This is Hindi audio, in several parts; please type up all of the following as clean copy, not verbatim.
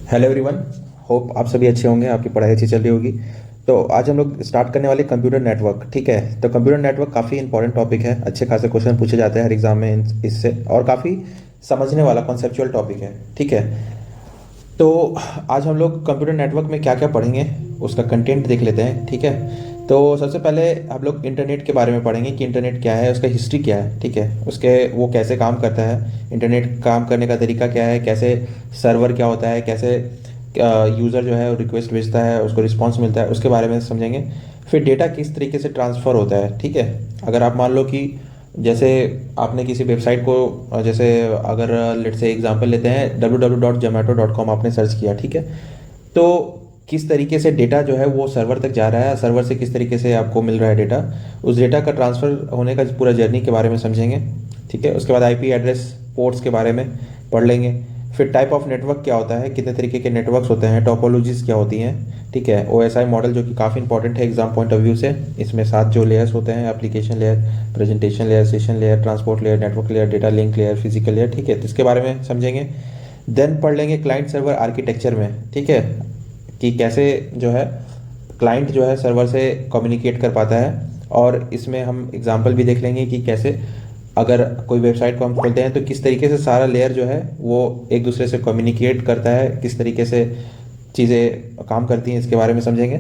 Hello everyone. होप आप सभी अच्छे होंगे, आपकी पढ़ाई अच्छी चल रही होगी। तो आज हम लोग स्टार्ट करने वाले कंप्यूटर नेटवर्क। ठीक है, तो कंप्यूटर नेटवर्क काफ़ी इंपॉर्टेंट टॉपिक है, अच्छे खासे क्वेश्चन पूछे जाते हैं हर एग्जाम में इससे, और काफ़ी समझने वाला कॉन्सेप्चुअल टॉपिक है। ठीक है, तो आज हम लोग कंप्यूटर नेटवर्क में क्या क्या पढ़ेंगे उसका कंटेंट देख लेते हैं। ठीक है, तो सबसे पहले हम लोग इंटरनेट के बारे में पढ़ेंगे कि इंटरनेट क्या है, उसका हिस्ट्री क्या है। ठीक है, उसके वो कैसे काम करता है, इंटरनेट काम करने का तरीका क्या है, कैसे सर्वर क्या होता है, कैसे यूज़र जो है रिक्वेस्ट भेजता है उसको रिस्पॉन्स मिलता है, उसके बारे में समझेंगे। फिर डेटा किस तरीके से ट्रांसफ़र होता है। ठीक है, अगर आप मान लो कि जैसे आपने किसी वेबसाइट को, जैसे अगर लेट से एग्जांपल लेते हैं www.zomato.com आपने सर्च किया। ठीक है, तो किस तरीके से डेटा जो है वो सर्वर तक जा रहा है, सर्वर से किस तरीके से आपको मिल रहा है डेटा, उस डेटा का ट्रांसफ़र होने का पूरा जर्नी के बारे में समझेंगे। ठीक है, उसके बाद आईपी एड्रेस पोर्ट्स के बारे में पढ़ लेंगे। फिर टाइप ऑफ नेटवर्क क्या होता है, कितने तरीके के नेटवर्क्स होते हैं, टोपोलॉजीज क्या होती हैं। ठीक है, ओएसआई मॉडल जो कि काफ़ी इंपॉर्टेंट है एग्जाम पॉइंट ऑफ व्यू से। इसमें 7 जो लेयर्स होते हैं, application layer, presentation layer, session layer, transport layer, network layer, data link layer, physical layer. ठीक है, तो इसके बारे में समझेंगे। देन पढ़ लेंगे क्लाइंट सर्वर आर्किटेक्चर में। ठीक है, कि कैसे जो है क्लाइंट जो है सर्वर से कम्युनिकेट कर पाता है, और इसमें हम एग्जांपल भी देख लेंगे कि कैसे अगर कोई वेबसाइट को हम खोलते हैं तो किस तरीके से सारा लेयर जो है वो एक दूसरे से कम्युनिकेट करता है, किस तरीके से चीज़ें काम करती हैं, इसके बारे में समझेंगे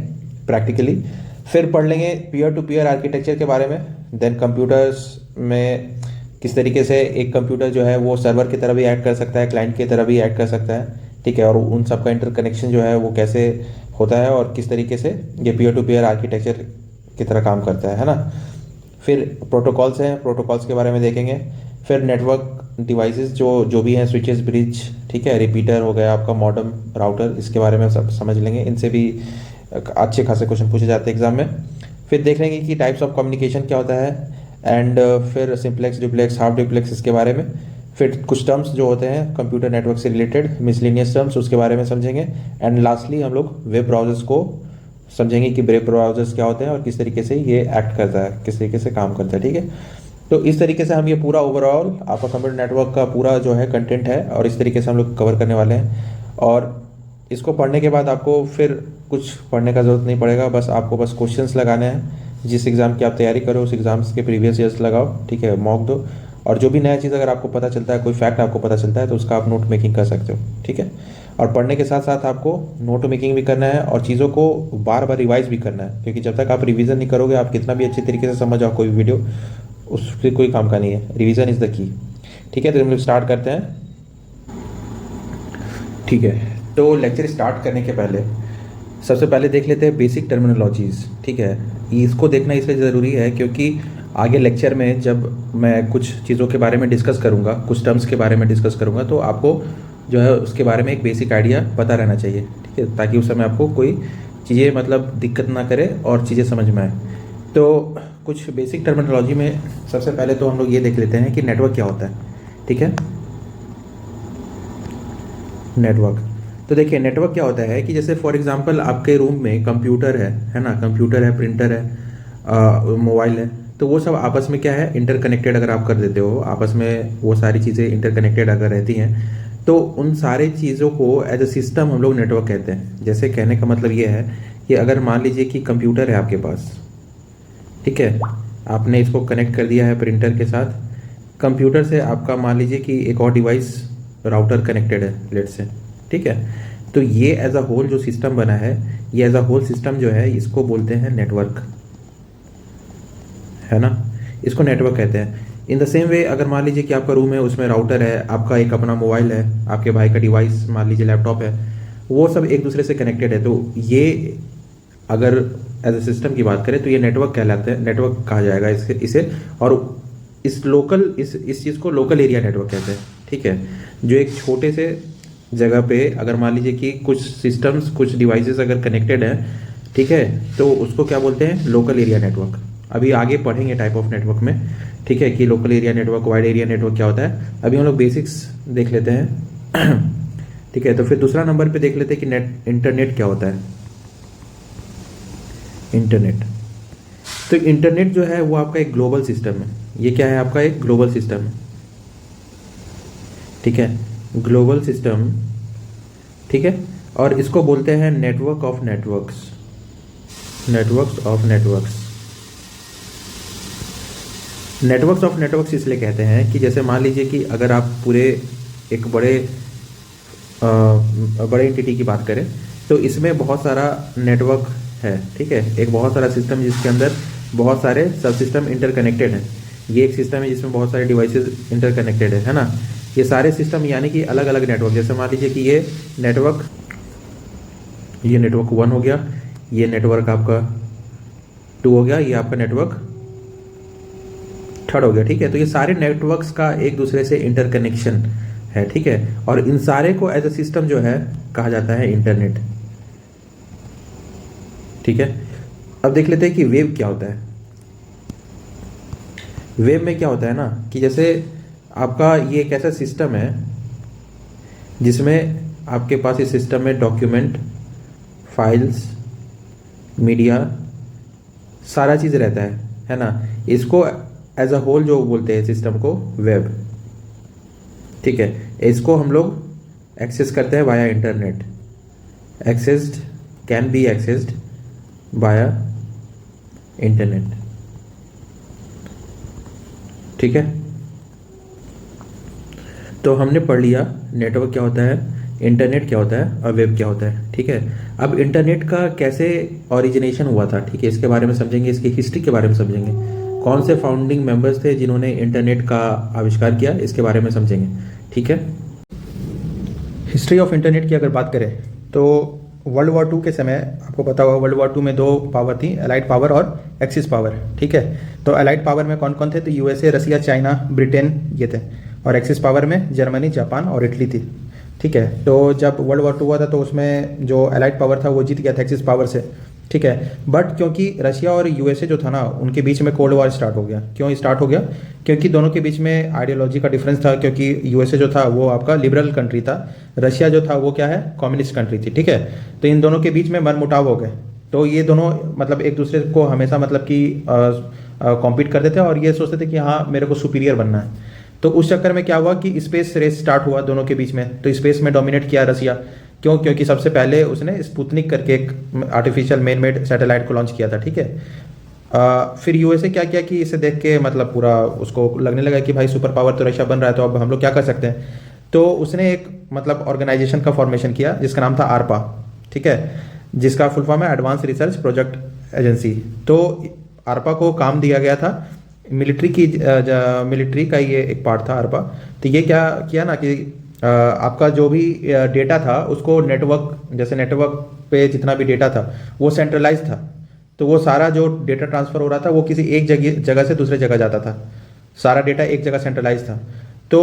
प्रैक्टिकली। फिर पढ़ लेंगे पीयर टू पीयर आर्किटेक्चर के बारे में। देन कंप्यूटर्स में किस तरीके से एक कंप्यूटर जो है वो सर्वर की तरह भी ऐड कर सकता है, क्लाइंट की तरह भी ऐड कर सकता है। ठीक है, और उन सब का इंटरकनेक्शन जो है वो कैसे होता है, और किस तरीके से ये पीयर टू पीयर आर्किटेक्चर की तरह काम करता है ना। फिर प्रोटोकॉल्स हैं, प्रोटोकॉल्स के बारे में देखेंगे। फिर नेटवर्क डिवाइसेस जो जो भी हैं, स्विचेस, ब्रिज, ठीक है, रिपीटर हो गया आपका, मॉडेम, राउटर, इसके बारे में सब समझ लेंगे। इनसे भी अच्छे खासे क्वेश्चन पूछे जाते हैं एग्जाम में। फिर देख लेंगे कि टाइप्स ऑफ कम्युनिकेशन क्या होता है, एंड फिर सिंप्लेक्स, डुप्लेक्स, हाफ डुप्लेक्स, इसके बारे में। फिर कुछ टर्म्स जो होते हैं कंप्यूटर नेटवर्क से रिलेटेड, मिसलिनियस टर्म्स, उसके बारे में समझेंगे। एंड लास्टली हम लोग वेब ब्राउजर्स को समझेंगे कि वेब ब्राउजर्स क्या होते हैं और किस तरीके से ये एक्ट करता है, किस तरीके से काम करता है। ठीक है, तो इस तरीके से हम ये पूरा ओवरऑल आपका कंप्यूटर नेटवर्क का पूरा जो है कंटेंट है, और इस तरीके से हम लोग कवर करने वाले हैं। और इसको पढ़ने के बाद आपको फिर कुछ पढ़ने का ज़रूरत नहीं पड़ेगा, बस आपको बस क्वेश्चंस लगाने हैं। जिस एग्ज़ाम की आप तैयारी करो उस एग्ज़ाम्स के प्रीवियस ईयर्स लगाओ। ठीक है, मॉक दो, और जो भी नया चीज़ अगर आपको पता चलता है, कोई फैक्ट आपको पता चलता है, तो उसका आप नोट मेकिंग कर सकते हो। ठीक है, और पढ़ने के साथ साथ आपको नोट मेकिंग भी करना है, और चीज़ों को बार बार रिवाइज भी करना है, क्योंकि जब तक आप रिवीजन नहीं करोगे, आप कितना भी अच्छी तरीके से समझ आओ कोई वीडियो, उससे कोई काम का नहीं है। Revision is the key. ठीक है, तो हम लोग स्टार्ट करते हैं। ठीक है, तो लेक्चर स्टार्ट करने के पहले सबसे पहले देख लेते हैं बेसिक टर्मिनोलॉजीज़। ठीक है, इसको देखना इसलिए ज़रूरी है क्योंकि आगे लेक्चर में जब मैं कुछ चीज़ों के बारे में डिस्कस करूँगा, कुछ टर्म्स के बारे में डिस्कस करूँगा, तो आपको जो है उसके बारे में एक बेसिक आइडिया पता रहना चाहिए। ठीक है, ताकि उस समय आपको कोई चीज़ें मतलब दिक्कत ना करे और चीज़ें समझ में आए। तो कुछ बेसिक टर्मिनोलॉजी में सबसे पहले तो हम लोग ये देख लेते हैं कि नेटवर्क क्या होता है। ठीक है, नेटवर्क, तो देखिए नेटवर्क क्या होता है कि जैसे फॉर एग्जांपल आपके रूम में कंप्यूटर है ना, कंप्यूटर है, प्रिंटर है, मोबाइल है, तो वो सब आपस में क्या है, इंटरकनेक्टेड अगर आप कर देते हो, आपस में वो सारी चीज़ें इंटरकनेक्टेड अगर रहती हैं, तो उन सारे चीज़ों को एज अ सिस्टम हम लोग नेटवर्क कहते हैं। जैसे कहने का मतलब ये है कि अगर मान लीजिए कि कंप्यूटर है आपके पास, ठीक है, आपने इसको कनेक्ट कर दिया है प्रिंटर के साथ, कंप्यूटर से आपका मान लीजिए कि एक और डिवाइस राउटर कनेक्टेड है लेट से। ठीक है, तो ये एज अ होल जो सिस्टम बना है, ये एज अ होल सिस्टम जो है इसको बोलते हैं नेटवर्क, है ना, इसको नेटवर्क कहते हैं। इन द सेम वे अगर मान लीजिए कि आपका रूम है, उसमें राउटर है, आपका एक अपना मोबाइल है, आपके भाई का डिवाइस मान लीजिए लैपटॉप है, वो सब एक दूसरे से कनेक्टेड है, तो ये अगर एज ए सिस्टम की बात करें तो ये नेटवर्क कहलाते हैं, नेटवर्क कहा जाएगा इसे। और इस चीज़ को लोकल एरिया नेटवर्क कहते हैं। ठीक है, जो एक छोटे से जगह पे अगर मान लीजिए कि कुछ सिस्टम्स, कुछ डिवाइसेस अगर कनेक्टेड हैं, ठीक है, तो उसको क्या बोलते हैं, लोकल एरिया नेटवर्क। अभी आगे पढ़ेंगे टाइप ऑफ नेटवर्क में, ठीक है, कि local area network, wide area network क्या होता है। अभी हम लोग बेसिक्स देख लेते हैं। ठीक है, तो फिर दूसरा नंबर पे देख लेते हैं कि इंटरनेट क्या होता है। इंटरनेट, तो इंटरनेट जो है वो आपका एक ग्लोबल सिस्टम है। ये क्या है, आपका एक ग्लोबल सिस्टम है। ठीक है, ग्लोबल सिस्टम, ठीक है, और इसको बोलते हैं network of networks, networks of networks. Networks of networks इसलिए कहते हैं कि जैसे मान लीजिए कि अगर आप पूरे एक बड़े एंटिटी की बात करें तो इसमें बहुत सारा नेटवर्क है, ठीक है, एक बहुत सारा सिस्टम जिसके अंदर बहुत सारे सब सिस्टम इंटरकनेक्टेड हैं। ये एक सिस्टम है जिसमें बहुत सारे डिवाइसेस इंटरकनेक्टेड है ना। ये सारे सिस्टम यानी कि अलग अलग नेटवर्क, जैसे मान लीजिए कि ये नेटवर्क 1 हो गया, ये नेटवर्क आपका 2 हो गया, ये आपका नेटवर्क 3rd हो गया, ठीक है। तो ये सारे नेटवर्क्स का एक दूसरे से इंटरकनेक्शन है, ठीक है, और इन सारे को एज अ सिस्टम जो है कहा जाता है इंटरनेट, ठीक है। अब देख लेते हैं कि वेव क्या होता है। वेव में क्या होता है ना कि जैसे आपका ये एक ऐसा सिस्टम है जिसमें आपके पास इस सिस्टम में डॉक्यूमेंट, फाइल्स, मीडिया, सारा चीज़ रहता है ना। इसको एज अ होल जो बोलते हैं सिस्टम को वेब, ठीक है। इसको हम लोग एक्सेस करते हैं via internet, accessed, can be accessed via internet, ठीक है। तो हमने पढ़ लिया नेटवर्क क्या होता है, इंटरनेट क्या होता है और वेब क्या होता है, ठीक है। अब इंटरनेट का कैसे ओरिजिनेशन हुआ था, ठीक है, इसके बारे में समझेंगे, इसकी हिस्ट्री के बारे में समझेंगे, कौन से फाउंडिंग मेंबर्स थे जिन्होंने इंटरनेट का आविष्कार किया, इसके बारे में समझेंगे, ठीक है। हिस्ट्री ऑफ इंटरनेट की अगर बात करें तो वर्ल्ड वॉर 2 के समय आपको पता होगा वर्ल्ड वॉर 2 में 2 पावर थी, एलाइड पावर और एक्सिस पावर, ठीक है। तो एलाइड पावर में कौन कौन थे, तो यूएसए, रसिया, चाइना, ब्रिटेन ये थे, और एक्सिस पावर में जर्मनी, जापान और इटली थी, ठीक है। तो जब वर्ल्ड वॉर 2 हुआ था तो उसमें जो एलाइड पावर था वो जीत गया था एक्सिस पावर से, ठीक है। बट क्योंकि रशिया और यूएसए जो था ना उनके बीच में कोल्ड वॉर स्टार्ट हो गया। क्यों स्टार्ट हो गया, क्योंकि दोनों के बीच में आइडियोलॉजी का डिफरेंस था, क्योंकि यूएसए जो था वो आपका लिबरल कंट्री था, रशिया जो था वो क्या है, कम्युनिस्ट कंट्री थी, ठीक है। तो इन दोनों के बीच में मनमुटाव हो गए, तो ये दोनों मतलब एक दूसरे को हमेशा मतलब कि कॉम्पीट करते थे और ये सोचते थे कि हाँ मेरे को सुपीरियर बनना है। तो उस चक्कर में क्या हुआ कि स्पेस रेस स्टार्ट हुआ दोनों के बीच में। तो स्पेस में डोमिनेट किया रसिया, क्यों, क्योंकि सबसे पहले उसने स्पुतनिक करके एक आर्टिफिशियल मैन मेड सैटेलाइट को लॉन्च किया था, ठीक है। फिर यूएसए क्या किया कि इसे देख के मतलब पूरा उसको लगने लगा कि भाई सुपर पावर तो रशिया बन रहा है, तो अब हम लोग क्या कर सकते हैं। तो उसने एक मतलब ऑर्गेनाइजेशन का फॉर्मेशन किया जिसका नाम था आरपा, ठीक है, जिसका फुल फॉर्म है एडवांस रिसर्च प्रोजेक्ट एजेंसी। तो आरपा को काम दिया गया था मिलिट्री का ये एक पार्ट था आरपा। तो ये क्या किया ना कि आपका जो भी डेटा था उसको नेटवर्क, जैसे नेटवर्क पे जितना भी डेटा था वो सेंट्रलाइज था, तो वो सारा जो डेटा ट्रांसफर हो रहा था वो किसी एक जगह से दूसरे जगह जाता था, सारा डेटा एक जगह सेंट्रलाइज था। तो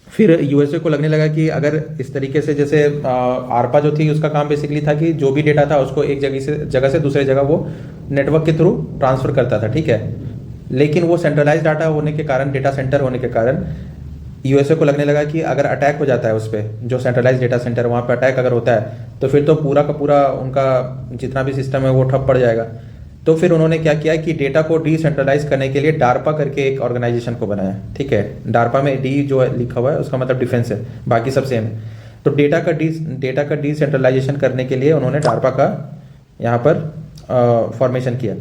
फिर यूएसए को लगने लगा कि अगर इस तरीके से जैसे आरपा जो थी उसका काम बेसिकली था कि जो भी डेटा था उसको एक जगह से दूसरे जगह वो नेटवर्क के थ्रू ट्रांसफर करता था, ठीक है। लेकिन वो सेंट्रलाइज डाटा होने के कारण, डेटा सेंटर होने के कारण यूएसए को लगने लगा कि अगर अटैक हो जाता है उस पर, जो सेंट्रलाइज डेटा सेंटर वहाँ पे अटैक अगर होता है तो फिर तो पूरा का पूरा उनका जितना भी सिस्टम है वो ठप पड़ जाएगा। तो फिर उन्होंने क्या किया कि डेटा को डिसेंट्रलाइज करने के लिए डार्पा करके एक ऑर्गेनाइजेशन को बनाया, ठीक है। डार्पा में डी जो लिखा हुआ है उसका मतलब डिफेंस है, बाकी सब सेम है। तो डेटा का डिसेंट्रलाइजेशन करने के लिए उन्होंने डार्पा का यहाँ पर फॉर्मेशन किया।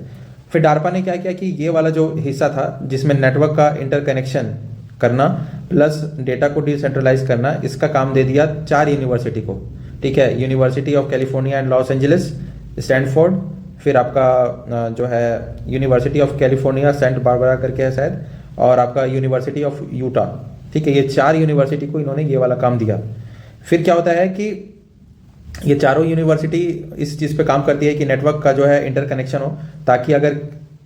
फिर डार्पा ने क्या किया कि ये वाला जो हिस्सा था जिसमें नेटवर्क का इंटरकनेक्शन करना प्लस डेटा को डिसेंट्रलाइज करना, इसका काम दे दिया 4 यूनिवर्सिटी को, ठीक है। University of California and Los Angeles, Stanford, फिर आपका जो है university of California Santa Barbara करके है शायद, और आपका यूनिवर्सिटी ऑफ यूटा, ठीक है। ये 4 यूनिवर्सिटी को इन्होंने ये वाला काम दिया। फिर क्या होता है कि ये चारों यूनिवर्सिटी इस चीज़ पे काम करती है कि नेटवर्क का जो है इंटरकनेक्शन हो, ताकि अगर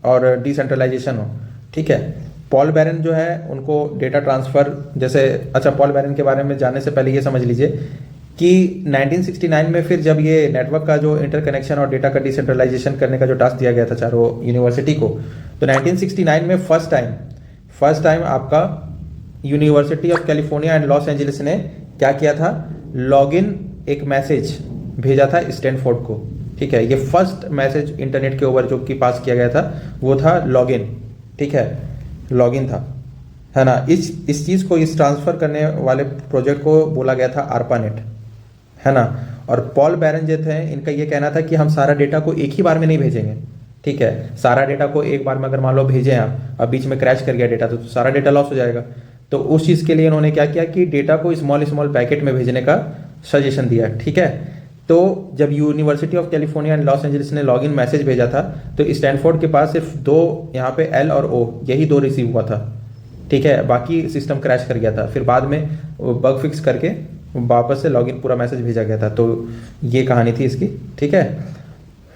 और डिसेंट्रलाइजेशन हो, ठीक है। पॉल बैरन जो है उनको डेटा ट्रांसफ़र जैसे, अच्छा पॉल बैरन के बारे में जानने से पहले ये समझ लीजिए कि 1969 में फिर जब ये नेटवर्क का जो इंटरकनेक्शन और डेटा का डिसेंट्रलाइजेशन करने का जो टास्क दिया गया था चारों यूनिवर्सिटी को, तो 1969 में फर्स्ट टाइम आपका university of California and Los Angeles ने क्या किया था, लॉगिन एक मैसेज भेजा था स्टैनफोर्ड को, ठीक है। ये फर्स्ट मैसेज इंटरनेट के ऊपर जो कि पास किया गया था वो था लॉगिन, ठीक है, लॉगिन था, है ना। इस चीज़ को, इस ट्रांसफ़र करने वाले प्रोजेक्ट को बोला गया था आरपानेट, है ना। और पॉल बैरन जो थे, इनका ये कहना था कि हम सारा डेटा को एक ही बार में नहीं भेजेंगे, ठीक है। सारा डेटा को एक बार में अगर मान लो भेजें आप, अब बीच में क्रैश कर गया डेटा, तो सारा डेटा लॉस हो जाएगा। तो उस चीज़ के लिए इन्होंने क्या किया कि डेटा को स्मॉल स्मॉल पैकेट में भेजने का सजेशन दिया, ठीक है। तो जब university of California and Los Angeles ने लॉगिन मैसेज भेजा था, तो स्टैनफोर्ड के पास सिर्फ दो, यहाँ पे एल और ओ, यही दो रिसीव हुआ था, ठीक है। बाकी सिस्टम क्रैश कर गया था। फिर बाद में बग फिक्स करके वापस से लॉगिन पूरा मैसेज भेजा गया था। तो ये कहानी थी इसकी, ठीक है।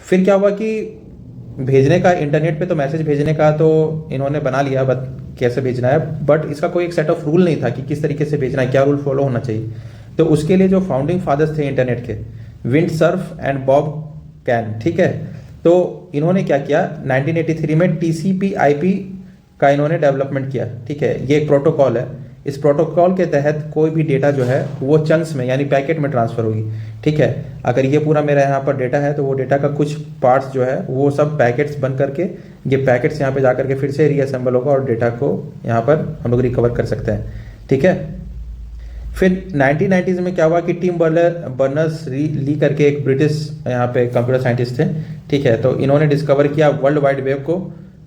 फिर क्या हुआ कि भेजने का, इंटरनेट पे तो मैसेज भेजने का तो इन्होंने बना लिया, बट कैसे भेजना है, बट इसका कोई एक सेट ऑफ रूल नहीं था कि किस तरीके से भेजना है, क्या रूल फॉलो होना चाहिए। तो उसके लिए जो फाउंडिंग फादर्स थे इंटरनेट के, विंडसर्फ एंड बॉब कैन, ठीक है, तो इन्होंने क्या किया, 1983 में TCP/IP का इन्होंने डेवलपमेंट किया, ठीक है। ये एक प्रोटोकॉल है। इस प्रोटोकॉल के तहत कोई भी डेटा जो है वो चंक्स में यानी पैकेट में ट्रांसफर होगी, ठीक है। अगर ये पूरा मेरा यहाँ पर डेटा है, तो वो डेटा का कुछ पार्ट्स जो है वो सब पैकेट्स बन करके, ये पैकेट्स यहाँ पे जा करके फिर से रीअसेंबल होगा और डेटा को यहाँ पर हम लोग रिकवर कर सकते हैं, ठीक है। फिर 1990s में क्या हुआ कि टीम बर्नर्स ली करके एक ब्रिटिश यहाँ पे कंप्यूटर साइंटिस्ट थे, ठीक है। तो इन्होंने डिस्कवर किया वर्ल्ड वाइड वेब को।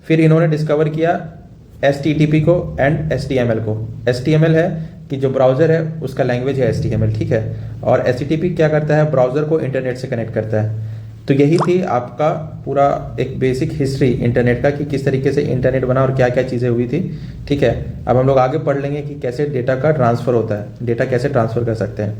फिर इन्होंने डिस्कवर किया HTTP को एंड HTML को। HTML है कि जो ब्राउज़र है उसका लैंग्वेज है HTML, ठीक है। और HTTP क्या करता है, ब्राउज़र को इंटरनेट से कनेक्ट करता है। तो यही थी आपका पूरा एक बेसिक हिस्ट्री इंटरनेट का, कि किस तरीके से इंटरनेट बना और क्या क्या चीज़ें हुई थी, ठीक है। अब हम लोग आगे पढ़ लेंगे कि कैसे डेटा का ट्रांसफ़र होता है, डेटा कैसे ट्रांसफ़र कर सकते हैं।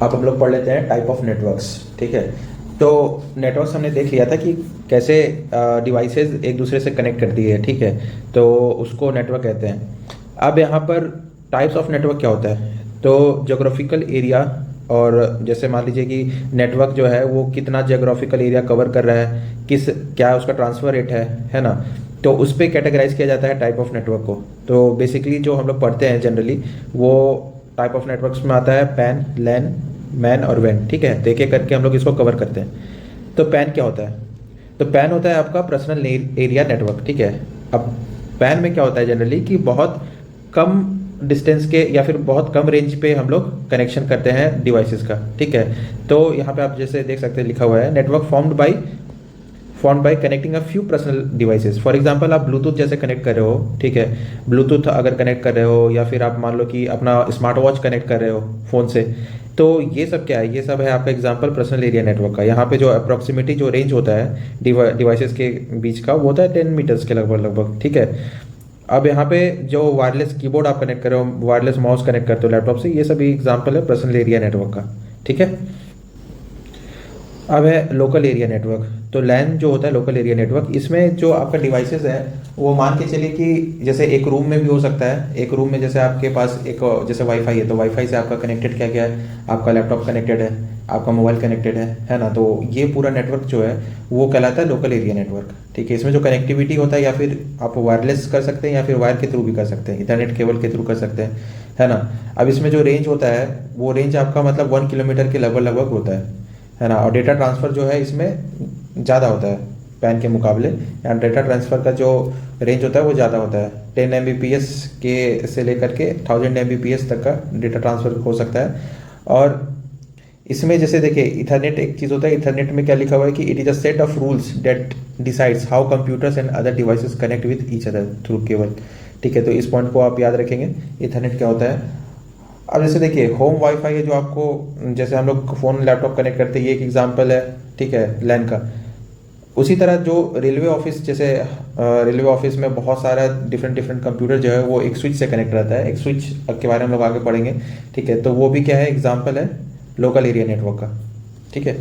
अब हम लोग पढ़ लेते हैं टाइप ऑफ नेटवर्क्स, ठीक है। तो नेटवर्क्स हमने देख लिया था कि कैसे डिवाइसेस एक दूसरे से कनेक्ट करती है, ठीक है। तो उसको नेटवर्क कहते हैं। अब यहाँ पर टाइप्स ऑफ नेटवर्क क्या होता है, तो जोग्राफिकल एरिया, और जैसे मान लीजिए कि नेटवर्क जो है वो कितना जोग्राफिकल एरिया कवर कर रहा है, क्या उसका ट्रांसफ़र रेट है ना। तो उस पर कैटेगराइज किया जाता है टाइप ऑफ नेटवर्क को। तो बेसिकली जो हम लोग पढ़ते हैं जनरली, वो टाइप ऑफ नेटवर्क्स में आता है पैन, लैन, मैन और वैन, ठीक है। तो एक एक करके हम लोग इसको कवर करते हैं। तो पैन क्या होता है, तो पैन होता है आपका पर्सनल एरिया नेटवर्क, ठीक है। अब पैन में क्या होता है जनरली कि बहुत कम डिस्टेंस के या फिर बहुत कम रेंज पे हम लोग कनेक्शन करते हैं डिवाइसेस का, ठीक है। तो यहाँ पे आप जैसे देख सकते हैं लिखा हुआ है, network formed by connecting a few personal devices. For example आप ब्लूटूथ जैसे कनेक्ट कर रहे हो, ठीक है। ब्लूटूथ अगर कनेक्ट कर रहे हो, या फिर आप मान लो कि अपना स्मार्ट वॉच कनेक्ट कर रहे हो फ़ोन से, तो ये सब क्या है, ये सब है आपका एग्जांपल पर्सनल एरिया नेटवर्क का। यहाँ पे जो अप्रॉक्सीमेटी जो रेंज होता है डिवाइसेस के बीच का, वो होता है 10 मीटर्स के लगभग, ठीक है। अब यहाँ पे जो वायरलेस कीबोर्ड आप कनेक्ट कर रहे हो, वायरलेस माउस कनेक्ट करते हो लैपटॉप से, ये सभी एग्जांपल है पर्सनल एरिया नेटवर्क का, ठीक है। अब है लोकल एरिया नेटवर्क। तो लैन जो होता है लोकल एरिया नेटवर्क, इसमें जो आपका डिवाइसेस है वो मान के चलिए कि जैसे एक रूम में भी हो सकता है। एक रूम में जैसे आपके पास एक जैसे वाईफाई है, तो वाईफाई से आपका कनेक्टेड क्या क्या है, आपका लैपटॉप कनेक्टेड है, आपका मोबाइल कनेक्टेड है ना। तो ये पूरा नेटवर्क जो है वो कहलाता है लोकल एरिया नेटवर्क, ठीक है। इसमें जो कनेक्टिविटी होता है, या फिर आप वायरलेस कर सकते हैं या फिर वायर के थ्रू भी कर सकते हैं, इंटरनेट केबल के थ्रू कर सकते हैं, है ना। अब इसमें जो रेंज होता है वो रेंज आपका मतलब 1 किलोमीटर के लगभग होता है ना। और डेटा ट्रांसफ़र जो है इसमें ज़्यादा होता है पैन के मुकाबले, या डेटा ट्रांसफ़र का जो रेंज होता है वो ज़्यादा होता है। 10 Mbps के से लेकर के 1000 Mbps तक का डेटा ट्रांसफ़र हो सकता है। और इसमें जैसे देखिए इथरनेट एक चीज़ होता है। इथरनेट में क्या लिखा हुआ है कि it is a set of rules that decides how computers and other devices connect with each other through cable, ठीक है। तो इस पॉइंट को आप याद रखेंगे, इथरनेट क्या होता है। अब जैसे देखिए होम वाईफाई है जो आपको, जैसे हम लोग फ़ोन लैपटॉप कनेक्ट करते हैं, ये एक एग्जांपल है, ठीक है, लैन का। उसी तरह जो रेलवे ऑफिस, जैसे रेलवे ऑफिस में बहुत सारा डिफरेंट कंप्यूटर जो है वो एक स्विच से कनेक्ट रहता है। एक स्विच के बारे में हम लोग आगे पढ़ेंगे, ठीक है। तो वो भी क्या है, एग्जांपल है लोकल एरिया नेटवर्क का, ठीक है।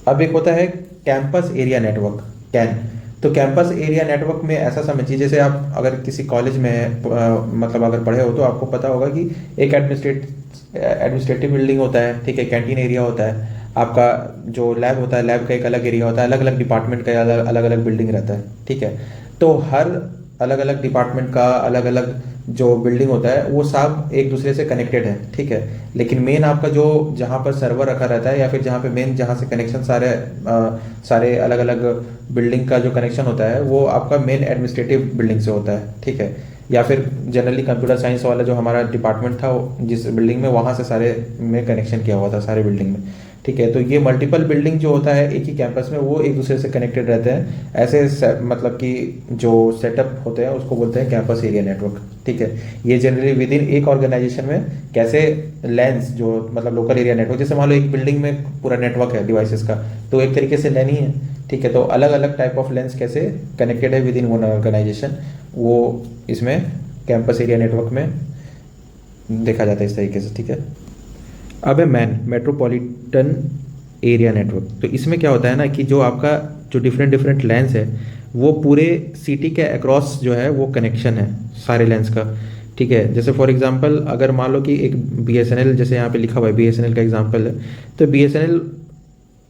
अब एक होता है कैंपस एरिया नेटवर्क, कैन। तो कैंपस एरिया नेटवर्क में ऐसा समझिए, जैसे आप अगर किसी कॉलेज में मतलब अगर पढ़े हो तो आपको पता होगा कि एक एडमिनिस्ट्रेटिव बिल्डिंग होता है, ठीक है, कैंटीन एरिया होता है, आपका जो लैब होता है, लैब का एक अलग एरिया होता है, अलग अलग डिपार्टमेंट का अलग अलग बिल्डिंग रहता है, ठीक है। तो हर अलग अलग डिपार्टमेंट का अलग अलग जो बिल्डिंग होता है वो सब एक दूसरे से कनेक्टेड है, ठीक है। लेकिन मेन आपका जो जहाँ पर सर्वर रखा रहता है, या फिर जहाँ पे मेन जहाँ से कनेक्शन सारे अलग अलग बिल्डिंग का जो कनेक्शन होता है वो आपका मेन एडमिनिस्ट्रेटिव बिल्डिंग से होता है, ठीक है। या फिर जनरली कंप्यूटर साइंस वाला जो हमारा डिपार्टमेंट था जिस बिल्डिंग में, वहाँ से सारे में कनेक्शन किया हुआ था, सारे बिल्डिंग में। ठीक है, तो ये मल्टीपल बिल्डिंग जो होता है एक ही कैंपस में, वो एक दूसरे से कनेक्टेड रहते हैं। मतलब कि जो सेटअप होते हैं उसको बोलते हैं कैंपस एरिया नेटवर्क। ठीक है, ये जनरली विद इन एक ऑर्गेनाइजेशन में कैसे लैन्स, जो मतलब लोकल एरिया नेटवर्क, जैसे मान लो एक बिल्डिंग में पूरा नेटवर्क है डिवाइसेस का, तो एक तरीके से लैन ही है। ठीक है, तो अलग अलग टाइप ऑफ लेंस कैसे कनेक्टेड है विद इन वन ऑर्गेनाइजेशन, वो इसमें कैंपस एरिया नेटवर्क में देखा जाता है इस तरीके से। ठीक है, अब है मेट्रोपॉलिटन एरिया नेटवर्क। तो इसमें क्या होता है ना कि जो आपका जो डिफरेंट डिफरेंट लेंस है वो पूरे सिटी के अक्रॉस जो है वो कनेक्शन है सारे लेंस का। ठीक है, जैसे फॉर एग्जांपल अगर मान लो कि एक BSNL, जैसे यहाँ पे लिखा हुआ है BSNL का एग्जांपल है, तो BSNL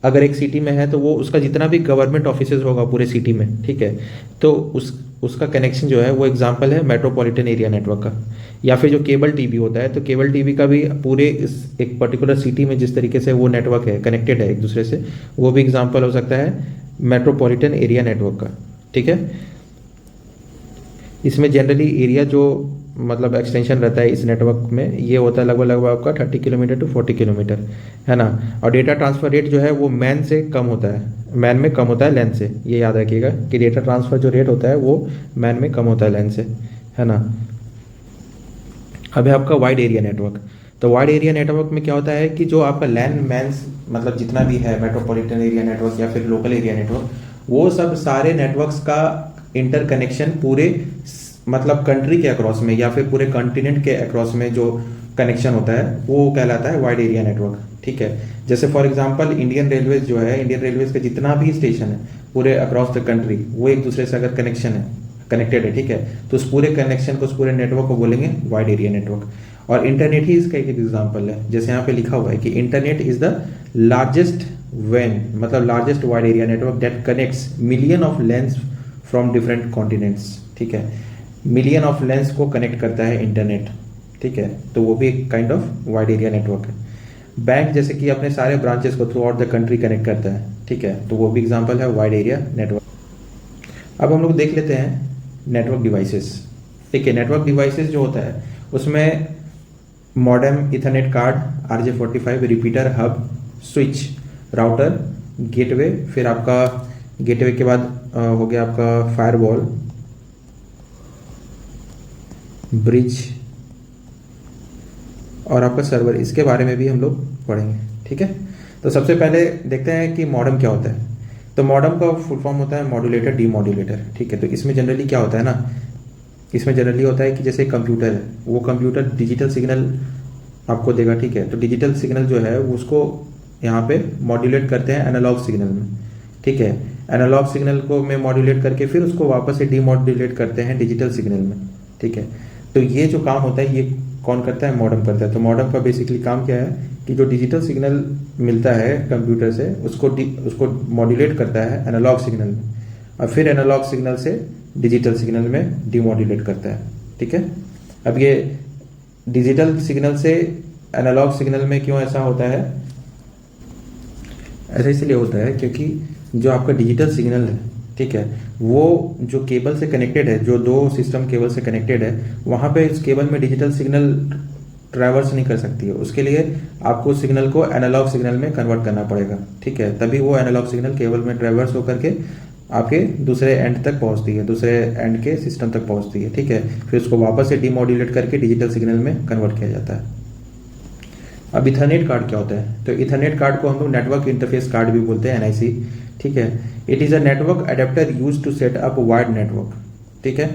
अगर एक सिटी में है तो वो उसका जितना भी गवर्नमेंट ऑफिसेज होगा पूरे सिटी में, ठीक है, तो उसका कनेक्शन जो है वो एग्जांपल है मेट्रोपॉलिटन एरिया नेटवर्क का। या फिर जो केबल टीवी होता है, तो केबल टीवी का भी पूरे इस एक पर्टिकुलर सिटी में जिस तरीके से वो नेटवर्क है कनेक्टेड है एक दूसरे से, वो भी एग्जांपल हो सकता है मेट्रोपॉलिटन एरिया नेटवर्क का। ठीक है, इसमें जनरली एरिया जो मतलब एक्सटेंशन रहता है इस नेटवर्क में, ये होता है लगभग लगभग आपका 30 किलोमीटर टू 40 किलोमीटर, है ना। और डेटा ट्रांसफर रेट जो है वो मैन से कम होता है, मैन में कम होता है लैन से। ये याद रखिएगा कि डेटा ट्रांसफर जो रेट होता है वो मैन में कम होता है लैन से, है ना। अब है आपका वाइड एरिया नेटवर्क। तो वाइड एरिया नेटवर्क में क्या होता है कि जो आपका लैन मैन्स मतलब जितना भी है मेट्रोपॉलिटन एरिया नेटवर्क या फिर लोकल एरिया नेटवर्क, वो सब सारे नेटवर्क्स का इंटरकनेक्शन पूरे मतलब कंट्री के अक्रॉस में या फिर पूरे कॉन्टिनेंट के अक्रॉस में जो कनेक्शन होता है वो कहलाता है वाइड एरिया नेटवर्क। ठीक है, जैसे फॉर एग्जांपल इंडियन रेलवेज जो है, इंडियन रेलवेज का जितना भी स्टेशन है पूरे अक्रॉस द कंट्री, वो एक दूसरे से अगर कनेक्टेड है, ठीक है, तो उस पूरे कनेक्शन को, उस पूरे नेटवर्क को बोलेंगे वाइड एरिया नेटवर्क। और इंटरनेट ही इसका एक एग्जाम्पल है। जैसे यहाँ पे लिखा हुआ है कि इंटरनेट इज द लार्जेस्ट मतलब largest wide area network that connects million of lens from different continents. ठीक है, मिलियन ऑफ लेंस को कनेक्ट करता है इंटरनेट। ठीक है, तो वो भी एक kind of wide area network है। बैंक जैसे कि अपने सारे ब्रांचेस को through out the country connect करता है, ठीक है, तो वो भी एग्जांपल है वाइड एरिया नेटवर्क। अब हम लोग देख लेते हैं नेटवर्क डिवाइसेस। ठीक है, नेटवर्क डिवाइसेस जो होता है उसमें modem, Ethernet card, RJ45, repeater, hub, switch, router, gateway, फिर आपका गेटवे के बाद हो गया आपका फायरवॉल, ब्रिज और आपका सर्वर। इसके बारे में भी हम लोग पढ़ेंगे। ठीक है, तो सबसे पहले देखते हैं कि मॉडेम क्या होता है। तो मॉडेम का फुल फॉर्म होता है मॉड्यूलेटर डीमॉड्यूलेटर। ठीक है, तो इसमें जनरली क्या होता है ना, इसमें जनरली होता है कि जैसे कंप्यूटर है, वो कंप्यूटर डिजिटल सिग्नल आपको देगा। ठीक है, तो डिजिटल सिग्नल जो है उसको यहाँ पे मॉड्यूलेट करते हैं एनालॉग सिग्नल में। ठीक है, एनालॉग सिग्नल को में मॉड्यूलेट करके फिर उसको वापस से डीमॉड्यूलेट करते हैं डिजिटल सिग्नल में। ठीक है, तो ये जो काम होता है ये कौन करता है, मॉडेम करता है। तो मॉडेम का बेसिकली काम क्या है कि जो डिजिटल सिग्नल मिलता है कंप्यूटर से उसको मॉड्यूलेट करता है एनालॉग सिग्नल में, और फिर एनालॉग सिग्नल से डिजिटल सिग्नल में डीमॉड्यूलेट करता है। ठीक है, अब ये डिजिटल सिग्नल से एनालॉग सिग्नल में क्यों ऐसा होता है, ऐसा इसलिए होता है क्योंकि जो आपका डिजिटल सिग्नल है, ठीक है, वो जो केबल से कनेक्टेड है, जो दो सिस्टम केबल से कनेक्टेड है, वहाँ पे इस केबल में डिजिटल सिग्नल ट्रैवर्स नहीं कर सकती है। उसके लिए आपको सिग्नल को एनालॉग सिग्नल में कन्वर्ट करना पड़ेगा। ठीक है, तभी वो एनालॉग सिग्नल केबल में ट्रैवर्स होकर के आपके दूसरे एंड तक पहुँचती है, दूसरे एंड के सिस्टम तक पहुँचती है। ठीक है, फिर उसको वापस से डीमॉड्यूलेट करके डिजिटल सिग्नल में कन्वर्ट किया जाता है। अब इथरनेट कार्ड क्या होता है, तो इथरनेट कार्ड को हम लोग नेटवर्क इंटरफेस कार्ड भी बोलते हैं, NIC। ठीक है, it is a network adapter use to set up wide network. ठीक है,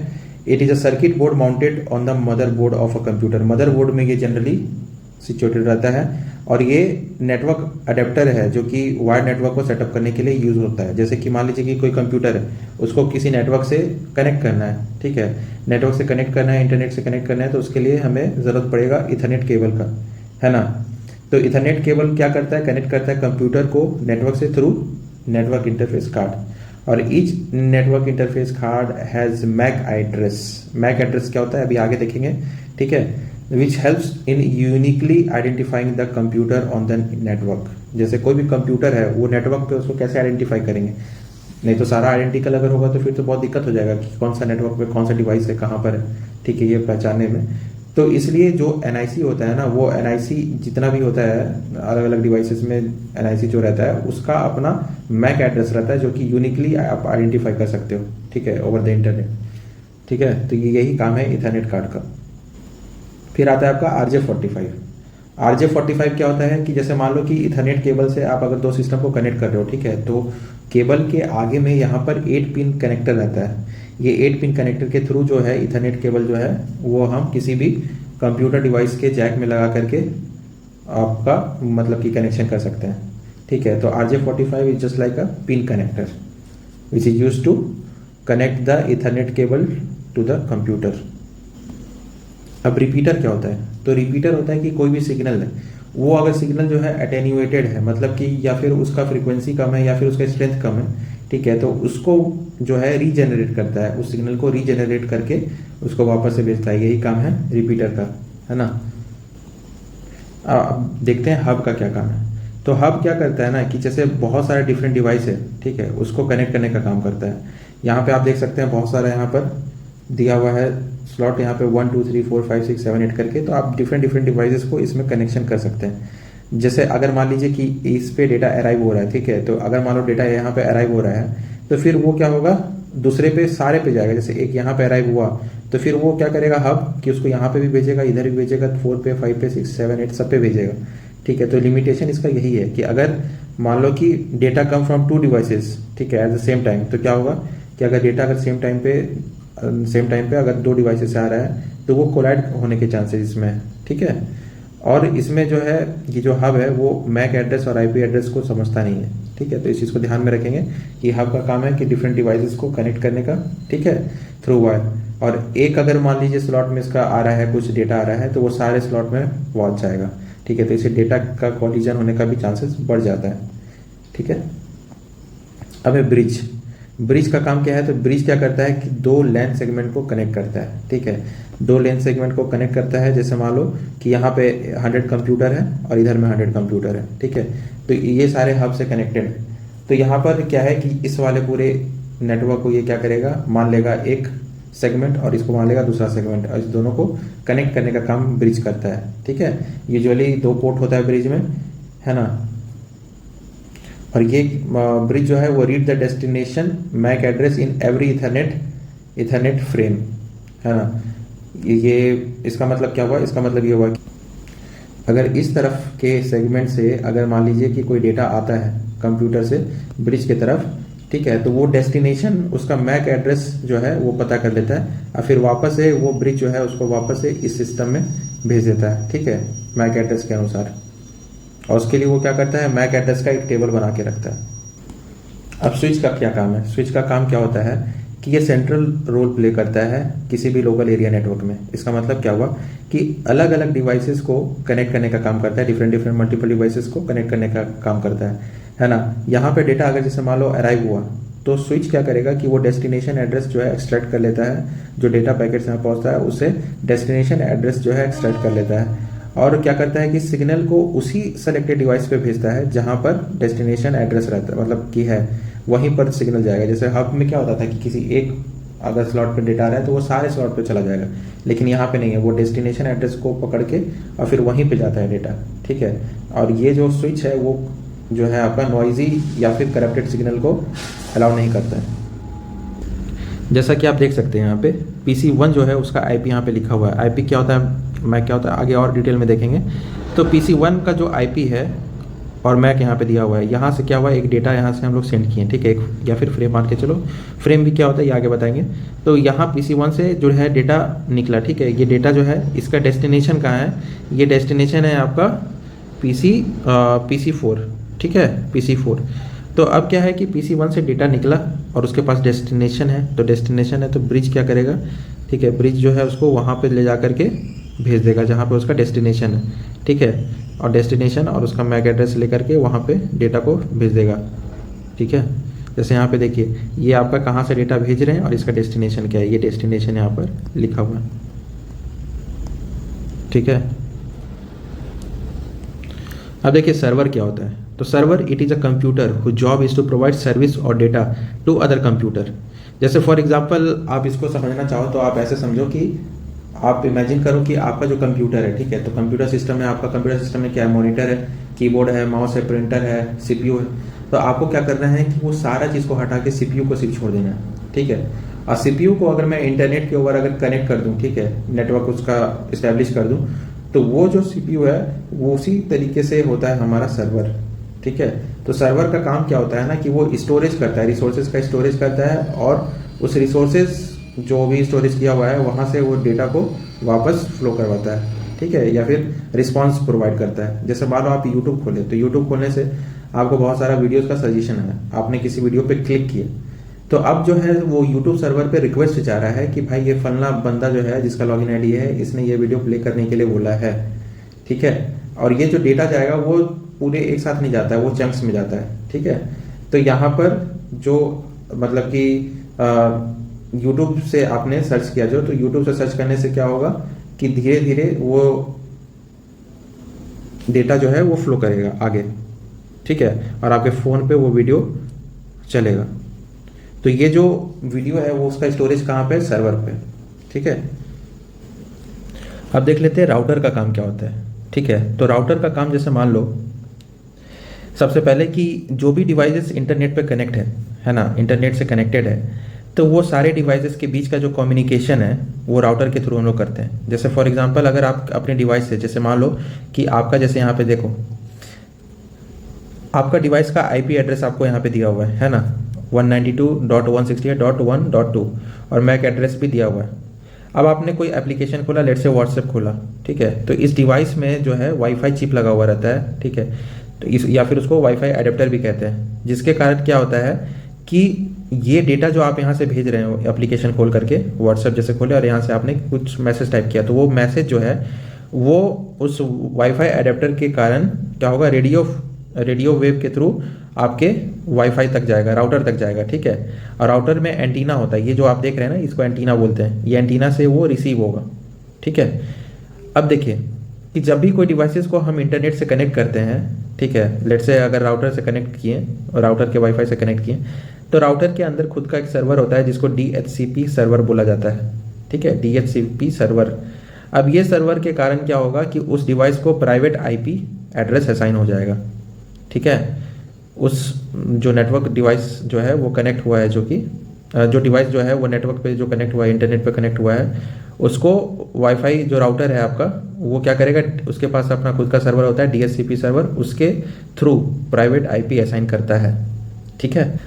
it is a circuit board mounted on the motherboard of a computer. Motherboard में ये जनरली सिचुएटेड रहता है, और ये नेटवर्क अडेप्टर है जो कि वाइड नेटवर्क को सेटअप करने के लिए यूज होता है। जैसे कि मान लीजिए कि कोई कंप्यूटर है, उसको किसी नेटवर्क से कनेक्ट करना है। ठीक है, नेटवर्क से कनेक्ट करना है, इंटरनेट से कनेक्ट करना है, तो उसके लिए हमें ज़रूरत पड़ेगा इथरनेट केबल का, है ना। तो इथरनेट केबल क्या करता है, कनेक्ट करता है कंप्यूटर को नेटवर्क से थ्रू नेटवर्क इंटरफेस कार्ड, और each network interface card has MAC address. MAC address क्या होता है अभी आगे देखेंगे। ठीक है, which helps in uniquely identifying the computer on the network. जैसे कोई भी कंप्यूटर है वो नेटवर्क पे उसको कैसे आइडेंटिफाई करेंगे, नहीं तो सारा आइडेंटिकल अगर होगा तो फिर तो बहुत दिक्कत हो जाएगा कि कौन सा नेटवर्क पे कौन सा डिवाइस है, कहाँ पर है, ठीक है, ये पहचानने में। तो इसलिए जो एनआईसी होता है ना, वो एनआईसी जितना भी होता है अलग अलग डिवाइसेस में, एनआईसी जो रहता है उसका अपना मैक एड्रेस रहता है जो कि यूनिकली आप आइडेंटिफाई कर सकते हो, ठीक है, ओवर द इंटरनेट, ठीक है। तो ये यही काम है इथरनेट कार्ड का। फिर आता है आपका RJ45। RJ45 क्या होता है कि जैसे मान लो कि इथरनेट केबल से आप अगर दो सिस्टम को कनेक्ट कर रहे हो, ठीक है, तो केबल के आगे में यहाँ पर 8 पिन कनेक्टर रहता है। ये 8 पिन कनेक्टर के थ्रू जो है इथरनेट केबल जो है वो हम किसी भी कंप्यूटर डिवाइस के जैक में लगा करके आपका मतलब कि कनेक्शन कर सकते हैं, ठीक है। तो RJ45 is just like a pin connector which is use to connect the Ethernet cable to the computer. अब रिपीटर क्या होता है? तो रिपीटर होता है कि कोई भी सिग्नल है, वो अगर सिग्नल जो है अटेन्यूएटेड है, मतलब कि या फिर उसका फ्रीक्वेंसी कम है या फिर उसका स्ट्रेंथ कम है, ठीक है, तो उसको जो है रीजेनरेट करता है, उस सिग्नल को रीजेनरेट करके उसको वापस से भेजता है। यही काम है रिपीटर का, है ना। अब देखते हैं हब का क्या काम है। तो हब क्या करता है ना कि जैसे बहुत सारे डिफरेंट डिवाइस है, ठीक है, उसको कनेक्ट करने का काम करता है। यहाँ पे आप देख सकते हैं बहुत सारा यहाँ पर दिया हुआ है स्लॉट, यहाँ पे 1 2 3 4 5 6 7 8 करके। तो आप डिफरेंट डिफरेंट डिवाइसेस को इसमें कनेक्शन कर सकते हैं। जैसे अगर मान लीजिए कि इस पे डेटा अराइव हो रहा है, ठीक है, तो अगर मान लो डेटा यहाँ पे अराइव हो रहा है तो फिर वो क्या होगा, दूसरे पे सारे पे जाएगा। जैसे एक यहाँ पे अराइव हुआ तो फिर वो क्या करेगा हब कि उसको यहाँ पे भी भेजेगा, इधर भी भेजेगा, 4 पे 5 पे 6 7 8 सब पे भेजेगा, ठीक है। तो लिमिटेशन इसका यही है कि अगर मान लो कि डेटा कम फ्रॉम 2 डिवाइसेस, ठीक है, एट द सेम टाइम, तो क्या होगा कि अगर डेटा अगर सेम टाइम पे अगर 2 डिवाइसेस से आ रहा है तो वो कोलाइड होने के चांसेस इसमें है, ठीक है। और इसमें जो है ये जो हब है वो मैक एड्रेस और आईपी एड्रेस को समझता नहीं है, ठीक है। तो इस चीज़ को ध्यान में रखेंगे कि हब का काम है कि डिफरेंट डिवाइसेस को कनेक्ट करने का, ठीक है, थ्रू वायर। और एक अगर मान लीजिए स्लॉट में इसका आ रहा है, कुछ डेटा आ रहा है, तो वो सारे स्लॉट में पहुंच जाएगा, ठीक है। तो इससे डेटा का कॉलिजन होने का भी चांसेस बढ़ जाता है, ठीक है। अब है ब्रिज का काम क्या है? तो ब्रिज क्या करता है कि 2 लेन सेगमेंट को कनेक्ट करता है, ठीक है। 2 लेन सेगमेंट को कनेक्ट करता है। जैसे मान लो कि यहाँ पे 100 कंप्यूटर है और इधर में 100 कंप्यूटर है, ठीक है। तो ये सारे हब से कनेक्टेड है। तो यहाँ पर क्या है कि इस वाले पूरे नेटवर्क को ये क्या करेगा, मान लेगा एक सेगमेंट और इसको मान लेगा दूसरा सेगमेंट, और इस दोनों को कनेक्ट करने का काम ब्रिज करता है, ठीक है। यूजुअली 2 पोर्ट होता है ब्रिज में, है ना। और ये ब्रिज जो है वो read the destination MAC address in every Ethernet frame, है ना। ये इसका मतलब क्या हुआ? इसका मतलब ये हुआ कि अगर इस तरफ के सेगमेंट से अगर मान लीजिए कि कोई डेटा आता है कंप्यूटर से ब्रिज की तरफ, ठीक है, तो वो डेस्टिनेशन उसका मैक एड्रेस जो है वो पता कर लेता है और फिर वापस से वो ब्रिज जो है उसको वापस से इस सिस्टम में भेज देता है, ठीक है, मैक एड्रेस के अनुसार। और उसके लिए वो क्या करता है, मैक एड्रेस का एक टेबल बना के रखता है। अब स्विच का क्या काम है? स्विच का काम क्या होता है कि ये सेंट्रल रोल प्ले करता है किसी भी लोकल एरिया नेटवर्क में। इसका मतलब क्या हुआ कि अलग अलग डिवाइसेस को कनेक्ट करने का काम करता है, डिफरेंट मल्टीपल डिवाइसेस को कनेक्ट करने का काम करता है ना। यहाँ पे डेटा अगर जैसे मान लो अराइव हुआ तो स्विच क्या करेगा कि वो डेस्टिनेशन एड्रेस जो है एक्सट्रैक्ट कर लेता है, जो डेटा पैकेट से यहाँ पहुँचता है उससे डेस्टिनेशन एड्रेस जो है एक्सट्रैक्ट कर लेता है, और क्या करता है कि सिग्नल को उसी सेलेक्टेड डिवाइस पे भेजता है जहां पर डेस्टिनेशन एड्रेस रहता है, मतलब कि है वहीं पर सिग्नल जाएगा। जैसे हब में क्या होता था कि किसी एक अगर स्लॉट पे डेटा आ रहा है तो वो सारे स्लॉट पे चला जाएगा, लेकिन यहाँ पे नहीं है, वो डेस्टिनेशन एड्रेस को पकड़ के और फिर वहीं पे जाता है डेटा, ठीक है। और ये जो स्विच है वो जो है आपका नॉइजी या फिर करप्टेड सिग्नल को अलाउ नहीं करता है। जैसा कि आप देख सकते हैं यहाँ पे PC1 जो है उसका IP यहाँ पे लिखा हुआ है। IP क्या होता है, मैक क्या होता है, आगे और डिटेल में देखेंगे। तो PC1 का जो IP है और मैक यहाँ पे दिया हुआ है, यहाँ से क्या हुआ, एक डेटा यहाँ से हम लोग सेंड किए, ठीक है, एक या फिर फ्रेम मान के चलो, फ्रेम भी क्या होता है ये आगे बताएंगे। तो यहाँ PC1 से जो है डेटा निकला, ठीक है। ये डेटा जो है इसका डेस्टिनेशन कहाँ है, ये डेस्टिनेशन है आपका PC4, ठीक है, PC4। तो अब क्या है कि PC1 से डेटा निकला और उसके पास डेस्टिनेशन है, तो डेस्टिनेशन है तो ब्रिज क्या करेगा, ठीक है, ब्रिज जो है उसको वहाँ पे ले जा करके भेज देगा जहाँ पे उसका डेस्टिनेशन है, ठीक है। और डेस्टिनेशन और उसका मैक एड्रेस लेकर के वहाँ पे डेटा को भेज देगा, ठीक है। जैसे यहाँ पे देखिए ये आपका कहाँ से डेटा भेज रहे हैं और इसका डेस्टिनेशन क्या है, ये डेस्टिनेशन यहाँ पर लिखा हुआ है, ठीक है। अब देखिए सर्वर क्या होता है। तो server it is a computer who job is to provide service और डेटा टू अदर कंप्यूटर। जैसे फॉर एग्जांपल आप इसको समझना चाहो तो आप ऐसे समझो कि आप इमेजिन करो कि आपका जो कंप्यूटर है, ठीक है, तो कंप्यूटर सिस्टम में, आपका कंप्यूटर सिस्टम में क्या है, मॉनिटर है, कीबोर्ड है, माउस है, प्रिंटर है, सीपीयू है। तो आपको क्या करना है कि वो सारा चीज़ को हटा के सीपीयू को सिर्फ छोड़ देना है, ठीक है। और सीपीयू को अगर मैं इंटरनेट के ऊपर अगर कनेक्ट कर दूं, ठीक है, नेटवर्क उसका इस्टेब्लिश कर दूं, तो वो जो सीपीयू है वो उसी तरीके से होता है हमारा सर्वर, ठीक है। तो सर्वर का काम क्या होता है ना कि वो स्टोरेज करता है, रिसोर्सेज का स्टोरेज करता है, और उस रिसोर्सेज जो भी स्टोरेज किया हुआ है वहाँ से वो डेटा को वापस फ्लो करवाता है, ठीक है, या फिर रिस्पॉन्स प्रोवाइड करता है। जैसे मान लो आप यूट्यूब खोले, तो यूट्यूब खोलने से आपको बहुत सारा वीडियोस का सजेशन है, आपने किसी वीडियो पे क्लिक किया, तो अब जो है वो यूट्यूब सर्वर पे रिक्वेस्ट जा रहा है कि भाई ये फलना बंदा जो है जिसका लॉगिन आईडी है, इसने ये वीडियो प्ले करने के लिए बोला है, ठीक है। और ये जो डेटा जाएगा वो पूरे एक साथ नहीं जाता है, वो चंक्स में जाता है, ठीक है। तो यहाँ पर जो मतलब कि यूट्यूब से आपने सर्च किया जो, तो यूट्यूब से सर्च करने से क्या होगा कि धीरे धीरे वो डेटा जो है वो फ्लो करेगा आगे, ठीक है, और आपके फ़ोन पे वो वीडियो चलेगा। तो ये जो वीडियो है वो उसका स्टोरेज कहाँ पे, सर्वर पे, ठीक है। अब देख लेते हैं राउटर का काम क्या होता है, ठीक है। तो राउटर का काम जैसे मान लो सबसे पहले कि जो भी डिवाइसेस इंटरनेट पे कनेक्ट है ना, इंटरनेट से कनेक्टेड है, तो वो सारे डिवाइसेस के बीच का जो कम्युनिकेशन है वो राउटर के थ्रू हम लोग करते हैं। जैसे फॉर एग्जांपल अगर आप अपने डिवाइस से, जैसे मान लो कि आपका, जैसे यहाँ पे देखो आपका डिवाइस का आईपी एड्रेस आपको यहाँ पे दिया हुआ है ना, 192.168.1.2, और मैक एड्रेस भी दिया हुआ है। अब आपने कोई एप्लीकेशन खोला, लेट्स से व्हाट्सएप खोला, ठीक है, तो इस डिवाइस में जो है वाईफाई चिप लगा हुआ रहता है, ठीक है, तो इस या फिर उसको वाईफाई एडेप्टर भी कहते हैं, जिसके कारण क्या होता है कि ये डेटा जो आप यहाँ से भेज रहे हो एप्लीकेशन खोल करके, व्हाट्सएप जैसे खोले और यहाँ से आपने कुछ मैसेज टाइप किया, तो वो मैसेज जो है वो उस वाईफाई एडेप्टर के कारण क्या होगा, रेडियो वेव के थ्रू आपके वाईफाई तक जाएगा, राउटर तक जाएगा, ठीक है। और राउटर में एंटीना होता है, ये जो आप देख रहे हैं ना, इसको एंटीना बोलते हैं, ये एंटीना से वो रिसीव होगा, ठीक है। अब देखिए कि जब भी कोई डिवाइसेस को हम इंटरनेट से कनेक्ट करते हैं, ठीक है, लेट्स से अगर राउटर से कनेक्ट किए और राउटर के वाईफाई से कनेक्ट किए, तो राउटर के अंदर खुद का एक सर्वर होता है जिसको DHCP सर्वर बोला जाता है, ठीक है, DHCP सर्वर। अब ये सर्वर के कारण क्या होगा कि उस डिवाइस को प्राइवेट IP एड्रेस असाइन हो जाएगा, ठीक है। उस जो नेटवर्क डिवाइस जो है वो कनेक्ट हुआ है, जो डिवाइस जो है वो नेटवर्क पे जो कनेक्ट हुआ है, इंटरनेट पे कनेक्ट हुआ है, उसको वाईफाई जो राउटर है आपका वो क्या करेगा, उसके पास अपना खुद का सर्वर होता है DHCP सर्वर, उसके थ्रू प्राइवेट IP असाइन करता है, ठीक है।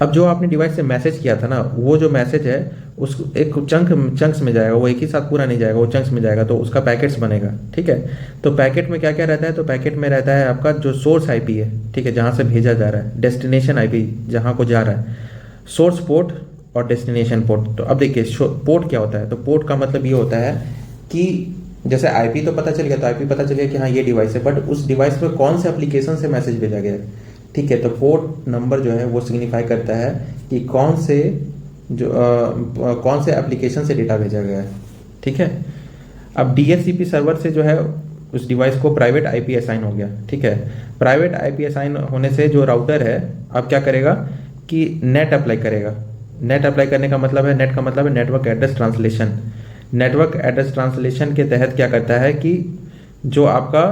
अब जो आपने डिवाइस से मैसेज किया था ना, वो जो मैसेज है उस एक चंक्स में जाएगा, वो एक ही साथ पूरा नहीं जाएगा, वो चंक्स में जाएगा, तो उसका पैकेट्स बनेगा, ठीक है। तो पैकेट में क्या क्या रहता है, तो पैकेट में रहता है आपका जो सोर्स IP है, ठीक है, जहाँ से भेजा जा रहा है, डेस्टिनेशन IP जहाँ को जा रहा है, सोर्स पोर्ट और डेस्टिनेशन पोर्ट। तो अब देखिए पोर्ट क्या होता है, तो पोर्ट का मतलब ये होता है कि जैसे IP तो पता चल गया, तो IP पता चल गया कि हाँ ये डिवाइस है, बट उस डिवाइस पर कौन से एप्लीकेशन से मैसेज भेजा गया है, ठीक है। तो पोर्ट नंबर जो है वो सिग्निफाई करता है कि कौन से एप्लीकेशन से डेटा भेजा गया है, ठीक है। अब DHCP सर्वर से जो है उस डिवाइस को प्राइवेट IP असाइन हो गया, ठीक है। प्राइवेट IP असाइन होने से जो राउटर है अब क्या करेगा कि नेट अप्लाई करेगा। नेट अप्लाई करने का मतलब है, नेट का मतलब है network address translation. Network address translation के तहत क्या करता है कि जो आपका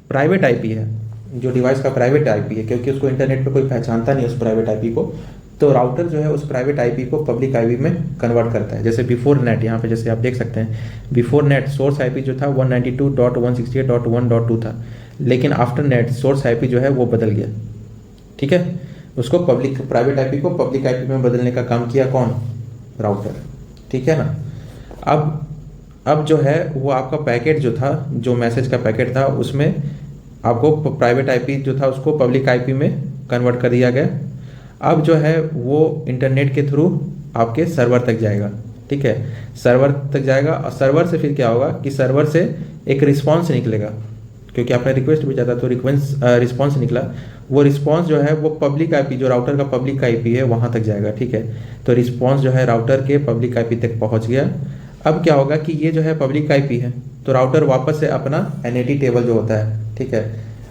प्राइवेट IP है, जो डिवाइस का प्राइवेट IP है, क्योंकि उसको इंटरनेट पे कोई पहचानता नहीं उस प्राइवेट IP को, तो राउटर जो है उस प्राइवेट IP को पब्लिक IP में कन्वर्ट करता है। जैसे बिफोर नेट, यहाँ पे जैसे आप देख सकते हैं, बिफोर नेट सोर्स IP जो था 192.168.1.2 था, लेकिन आफ्टर नेट सोर्स IP जो है वो बदल गया, ठीक है। उसको प्राइवेट IP को पब्लिक IP में बदलने का काम किया कौन, राउटर, ठीक है ना। अब जो है वो आपका पैकेट जो था, जो मैसेज का पैकेट था, उसमें आपको प्राइवेट IP जो था उसको पब्लिक IP में कन्वर्ट कर दिया गया। अब जो है वो इंटरनेट के थ्रू आपके सर्वर तक जाएगा, ठीक है, सर्वर तक जाएगा। और सर्वर से फिर क्या होगा कि सर्वर से एक रिस्पॉन्स निकलेगा, क्योंकि आपने रिक्वेस्ट भेजा था तो रिस्पॉन्स निकला। वो रिस्पॉन्स जो है वो पब्लिक IP, जो राउटर का पब्लिक IP है वहाँ तक जाएगा, ठीक है। तो रिस्पॉन्स जो है राउटर के पब्लिक IP तक पहुँच गया। अब क्या होगा कि ये जो है पब्लिक IP है, तो राउटर वापस से अपना NAT टेबल जो होता है, ठीक है,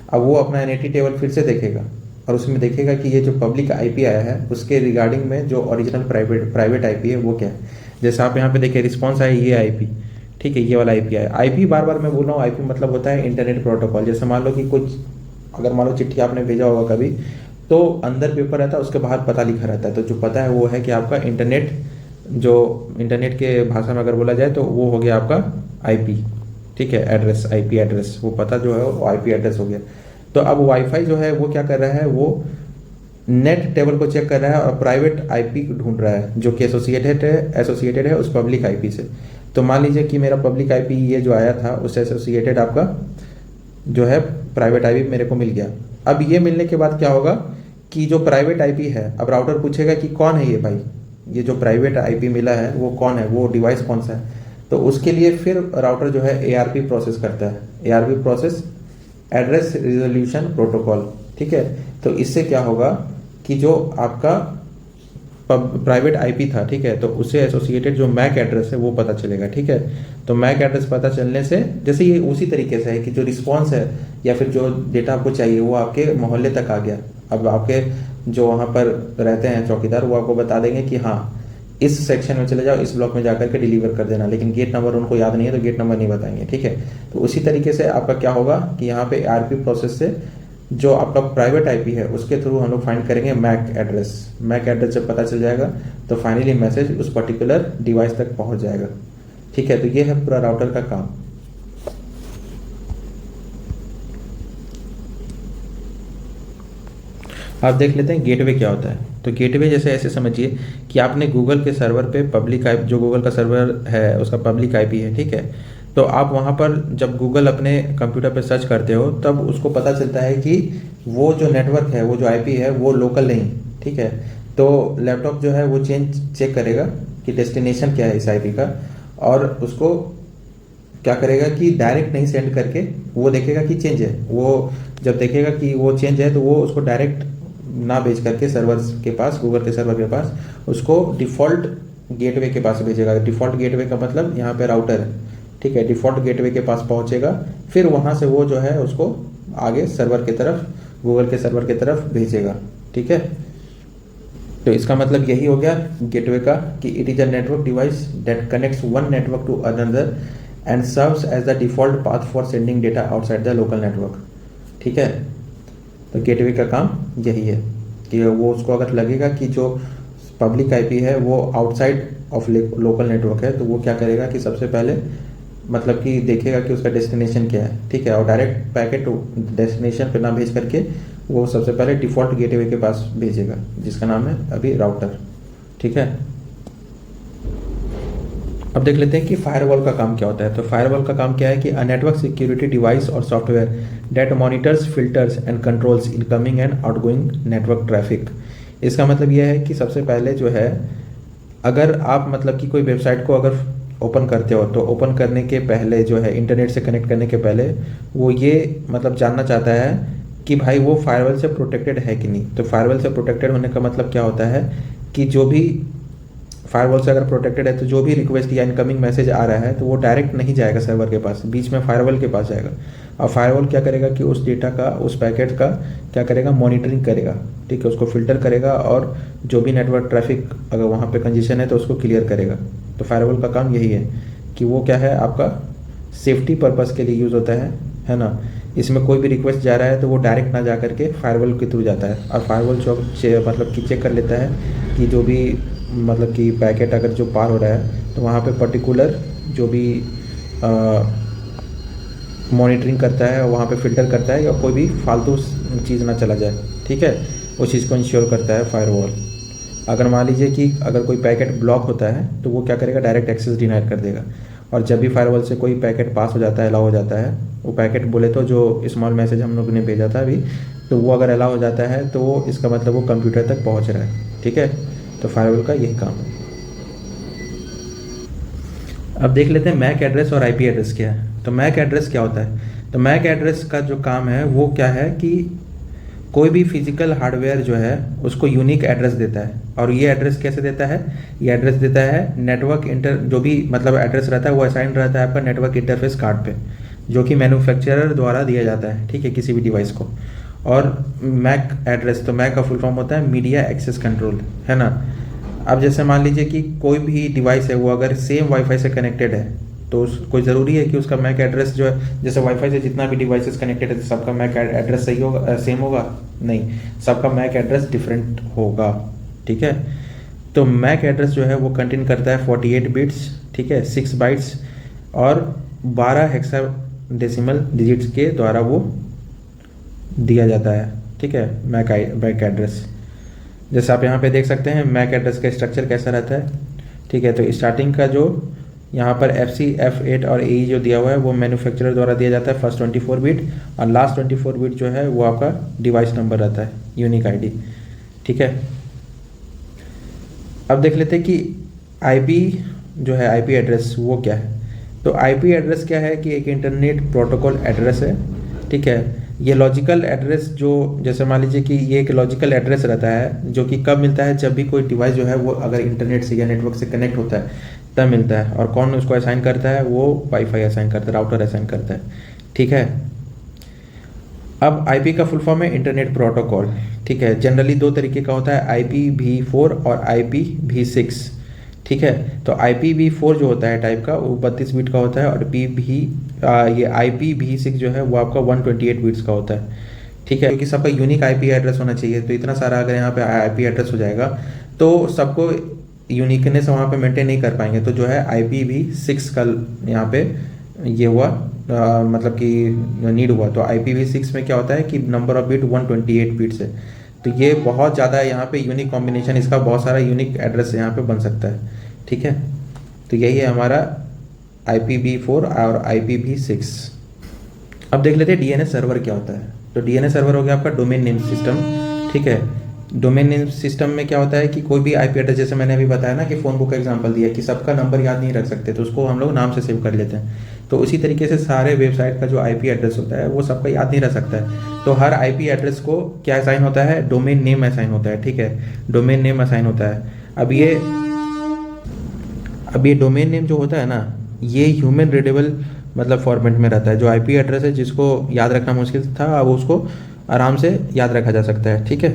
अब वो अपना एनएटी टेबल फिर से देखेगा और उसमें देखेगा कि ये जो पब्लिक आईपी आया है उसके रिगार्डिंग में जो ओरिजिनल प्राइवेट आईपी है वो क्या है। जैसे आप यहाँ पे देखिए रिस्पॉन्स आया ये आईपी, ठीक है, ये वाला आईपी आया। आईपी बार बार मैं बोल रहा हूँ, आईपी मतलब होता है इंटरनेट प्रोटोकॉल। जैसे मान लो कि कुछ, अगर मान लो चिट्ठी आपने भेजा होगा कभी, तो अंदर पेपर रहता है, उसके बाहर पता लिखा रहता है, तो जो पता है वो है कि आपका इंटरनेट, जो इंटरनेट के भाषा में अगर बोला जाए तो वो हो गया आपका आईपी, ठीक है, एड्रेस, आईपी एड्रेस, वो पता जो है वो आईपी एड्रेस हो गया। तो अब वाईफाई जो है वो क्या कर रहा है, वो नेट टेबल को चेक कर रहा है और प्राइवेट आईपी ढूंढ रहा है जो कि एसोसिएटेड है उस पब्लिक आईपी से। तो मान लीजिए कि मेरा पब्लिक आईपी ये जो आया था उससे एसोसिएटेड आपका जो है प्राइवेट आईपी मेरे को मिल गया। अब ये मिलने के बाद क्या होगा कि जो प्राइवेट आईपी है, अब राउटर पूछेगा कि कौन है ये भाई, ये जो प्राइवेट आईपी मिला है वो कौन है, वो डिवाइस कौन सा है। तो उसके लिए फिर राउटर जो है एआरपी प्रोसेस करता है, ARP process, address resolution protocol, ठीक है। तो इससे क्या होगा कि जो आपका प्राइवेट आईपी था, ठीक है, तो उससे एसोसिएटेड जो मैक एड्रेस है वो पता चलेगा, ठीक है। तो मैक एड्रेस पता चलने से जैसे ये उसी तरीके से है कि जो रिस्पॉन्स है या फिर जो डेटा आपको चाहिए वो आपके मोहल्ले तक आ गया। अब आपके जो वहाँ पर रहते हैं चौकीदार, वो आपको बता देंगे कि हाँ इस सेक्शन में चले जाओ, इस ब्लॉक में जाकर के डिलीवर कर देना, लेकिन गेट नंबर उनको याद नहीं है तो गेट नंबर नहीं बताएंगे, ठीक है। तो उसी तरीके से आपका क्या होगा कि यहाँ पे आरपी प्रोसेस से जो आपका प्राइवेट आईपी है उसके थ्रू हम लोग फाइंड करेंगे मैक एड्रेस। मैक एड्रेस जब पता चल जाएगा तो फाइनली मैसेज उस पर्टिकुलर डिवाइस तक पहुंच जाएगा, ठीक है। तो ये है पूरा राउटर का काम। आप देख लेते हैं गेटवे क्या होता है। तो गेटवे जैसे ऐसे समझिए कि आपने गूगल के सर्वर पे पब्लिक आईपी, जो गूगल का सर्वर है उसका पब्लिक आईपी है, ठीक है। तो आप वहाँ पर जब गूगल अपने कंप्यूटर पे सर्च करते हो तब उसको पता चलता है कि वो जो नेटवर्क है, वो जो आईपी है वो लोकल नहीं, ठीक है। तो लैपटॉप जो है वो चेक करेगा कि डेस्टिनेशन क्या है इस आईपी का, और उसको क्या करेगा कि डायरेक्ट नहीं सेंड करके वो देखेगा कि चेंज है। वो जब देखेगा कि वो चेंज है तो वो उसको डायरेक्ट ना भेज करके सर्वर के पास, गूगल के सर्वर के पास, उसको डिफ़ॉल्ट गेटवे के पास भेजेगा। डिफ़ॉल्ट गेटवे का मतलब यहाँ पे राउटर है, ठीक है। डिफ़ॉल्ट गेटवे के पास पहुँचेगा, फिर वहाँ से वो जो है उसको आगे सर्वर की तरफ, गूगल के सर्वर की तरफ भेजेगा, ठीक है। तो इसका मतलब यही हो गया गेटवे का कि it is a network device that connects one network to another and serves as the default path for sending data outside the local network, ठीक है। तो गेटवे का काम यही है कि वो उसको अगर लगेगा कि जो पब्लिक आईपी है वो आउटसाइड ऑफ लोकल नेटवर्क है, तो वो क्या करेगा कि सबसे पहले मतलब कि देखेगा कि उसका डेस्टिनेशन क्या है, ठीक है, और डायरेक्ट पैकेट डेस्टिनेशन पे ना भेज करके वो सबसे पहले डिफ़ॉल्ट गेटवे के पास भेजेगा जिसका नाम है अभी राउटर, ठीक है। अब देख लेते हैं कि फायरवॉल का काम क्या होता है। तो फायरवॉल का काम क्या है कि अ नेटवर्क सिक्योरिटी डिवाइस और software that monitors, filters and controls incoming and outgoing network traffic. इसका मतलब यह है कि सबसे पहले जो है, अगर आप मतलब कि कोई वेबसाइट को अगर ओपन करते हो तो ओपन करने के पहले जो है, इंटरनेट से कनेक्ट करने के पहले वो ये मतलब जानना चाहता है कि भाई वो फायरवॉल से प्रोटेक्टेड है कि नहीं। तो फायरवॉल से प्रोटेक्टेड होने का मतलब क्या होता है कि जो भी फायरवॉल से अगर प्रोटेक्टेड है तो जो भी रिक्वेस्ट या इनकमिंग मैसेज आ रहा है तो वो डायरेक्ट नहीं जाएगा सर्वर के पास, बीच में फायरवॉल के पास जाएगा। और फायरवॉल क्या करेगा कि उस डेटा का, उस पैकेट का क्या करेगा, मॉनिटरिंग करेगा, ठीक है, उसको फिल्टर करेगा और जो भी नेटवर्क ट्रैफिक अगर वहाँ पे कंजेशन है तो उसको क्लियर करेगा। तो फायरवॉल का काम यही है कि वो क्या है, आपका सेफ्टी पर्पज़ के लिए यूज़ होता है ना। इसमें कोई भी रिक्वेस्ट जा रहा है तो वो डायरेक्ट ना जा करके फायरवॉल के थ्रू जाता है, और फायरवॉल मतलब कि चेक कर लेता है कि जो भी मतलब कि पैकेट अगर जो पार हो रहा है तो वहाँ पे पर्टिकुलर जो भी मॉनिटरिंग करता है, वहाँ पे फिल्टर करता है, या कोई भी फालतू चीज़ ना चला जाए, ठीक है, उस चीज़ को इंश्योर करता है फायरवॉल। अगर मान लीजिए कि अगर कोई पैकेट ब्लॉक होता है तो वो क्या करेगा, डायरेक्ट एक्सेस डिनाई कर देगा। और जब भी फायरवॉल से कोई पैकेट पास हो जाता है, अलाउ हो जाता है, वो पैकेट बोले तो जो स्मॉल मैसेज हम लोग ने भेजा था अभी, तो वो अगर अलाउ हो जाता है तो वो इसका मतलब वो कंप्यूटर तक पहुँच रहा है, ठीक है। तो फायरवॉल का यही काम है। अब देख लेते हैं मैक एड्रेस और आईपी एड्रेस क्या है। तो मैक एड्रेस क्या होता है, तो मैक एड्रेस का जो काम है वो क्या है कि कोई भी फिजिकल हार्डवेयर जो है उसको यूनिक एड्रेस देता है। और ये एड्रेस कैसे देता है, ये एड्रेस देता है नेटवर्क जो भी मतलब एड्रेस रहता है वो असाइन रहता है आपका नेटवर्क इंटरफेस कार्ड पे। जो कि मैन्युफैक्चरर द्वारा दिया जाता है, ठीक है, किसी भी डिवाइस को। और मैक एड्रेस, तो मैक का फुल फॉर्म होता है मीडिया एक्सेस कंट्रोल, है ना। अब जैसे मान लीजिए कि कोई भी डिवाइस है वो अगर सेम वाईफाई से कनेक्टेड है, तो कोई ज़रूरी है कि उसका मैक एड्रेस जो है, जैसे वाईफाई से जितना भी डिवाइसेस कनेक्टेड है तो सबका मैक एड्रेस सही होगा, सेम होगा? नहीं, सबका मैक एड्रेस डिफरेंट होगा, ठीक है। तो मैक एड्रेस जो है वो कंटेन करता है 48 बिट्स, ठीक है, 6 बाइट्स और 12 हेक्साडेसिमल डिजिट्स के द्वारा वो दिया जाता है, ठीक है, मैक एड्रेस। जैसे आप यहाँ पे देख सकते हैं मैक एड्रेस का स्ट्रक्चर कैसा रहता है, ठीक है। तो स्टार्टिंग का जो यहाँ पर FC, F8 और AE जो दिया हुआ है वो मैन्युफैक्चरर द्वारा दिया जाता है, फर्स्ट 24 बिट, और लास्ट 24 बिट जो है वो आपका डिवाइस नंबर रहता है, यूनिक ID, ठीक है। अब देख लेते हैं कि IP जो है, IP एड्रेस वो क्या है। तो IP एड्रेस क्या है कि एक इंटरनेट प्रोटोकॉल एड्रेस है, ठीक है। ये लॉजिकल एड्रेस जो, जैसे मान लीजिए कि ये एक लॉजिकल एड्रेस रहता है जो कि कब मिलता है, जब भी कोई डिवाइस जो है वो अगर इंटरनेट से या नेटवर्क से कनेक्ट होता है तब मिलता है। और कौन उसको असाइन करता है? वो वाईफाई असाइन करता है, राउटर असाइन करता है, ठीक है। अब IP का फुल फॉर्म है इंटरनेट प्रोटोकॉल, ठीक है। जनरली दो तरीके का होता है, IPv4 और IPv6, ठीक है। तो IPv4 जो होता है टाइप का वो 32 बिट का होता है, और ये IPv6 जो है वो आपका 128 बिट्स का होता है, ठीक है। क्योंकि सबका यूनिक IP एड्रेस होना चाहिए, तो इतना सारा अगर यहाँ पे IP एड्रेस हो जाएगा तो सबको यूनिकनेस वहाँ पे मेंटेन नहीं कर पाएंगे। तो जो है IPv6 का यहाँ पे ये हुआ, मतलब कि नीड हुआ। तो IPv6 में क्या होता है कि नंबर ऑफ बिट 128 बिट्स है, तो ये बहुत ज़्यादा है, यहाँ पे यूनिक कॉम्बिनेशन इसका बहुत सारा यूनिक एड्रेस यहाँ पे बन सकता है, ठीक है। तो यही है हमारा IPv4 और IPv6। अब देख लेते हैं DNS सर्वर क्या होता है। तो DNS सर्वर हो गया आपका डोमेन नेम सिस्टम, ठीक है। डोमेन नेम सिस्टम में क्या होता है कि कोई भी IP एड्रेस, जैसे मैंने अभी बताया ना कि फ़ोन बुक का एग्जांपल दिया कि सबका नंबर याद नहीं रख सकते, तो उसको हम लोग नाम से सेव कर लेते हैं। तो उसी तरीके से सारे वेबसाइट का जो IP एड्रेस होता है वो सबका याद नहीं रह सकता है। तो हर IP एड्रेस को क्या असाइन होता है? डोमेन नेम असाइन होता है, ठीक है, डोमेन नेम असाइन होता है। अब ये डोमेन नेम जो होता है ना, ये ह्यूमन रीडेबल मतलब फॉर्मेट में रहता है। जो IP एड्रेस है जिसको याद रखना मुश्किल था, अब उसको आराम से याद रखा जा सकता है, ठीक है।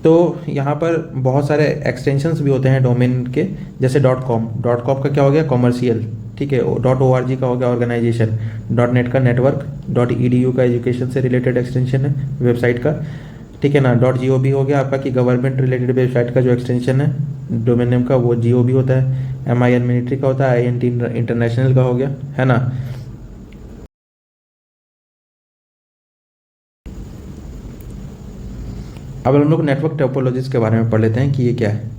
तो यहाँ पर बहुत सारे एक्सटेंशंस भी होते हैं डोमेन के, जैसे .com का क्या हो गया? कॉमर्शियल, ठीक है। .org का हो गया ऑर्गेनाइजेशन, .net का नेटवर्क, .edu का एजुकेशन से रिलेटेड एक्सटेंशन है वेबसाइट का, ठीक है ना। .gov हो गया आपका कि गवर्नमेंट रिलेटेड वेबसाइट का जो एक्सटेंशन है डोमेन नेम का वो gov होता है। MIN मिलिट्री का होता है, INT इंटरनेशनल का हो गया, है ना। अब हम लोग नेटवर्क टोपोलॉजीज के बारे में पढ़ लेते हैं कि ये क्या है।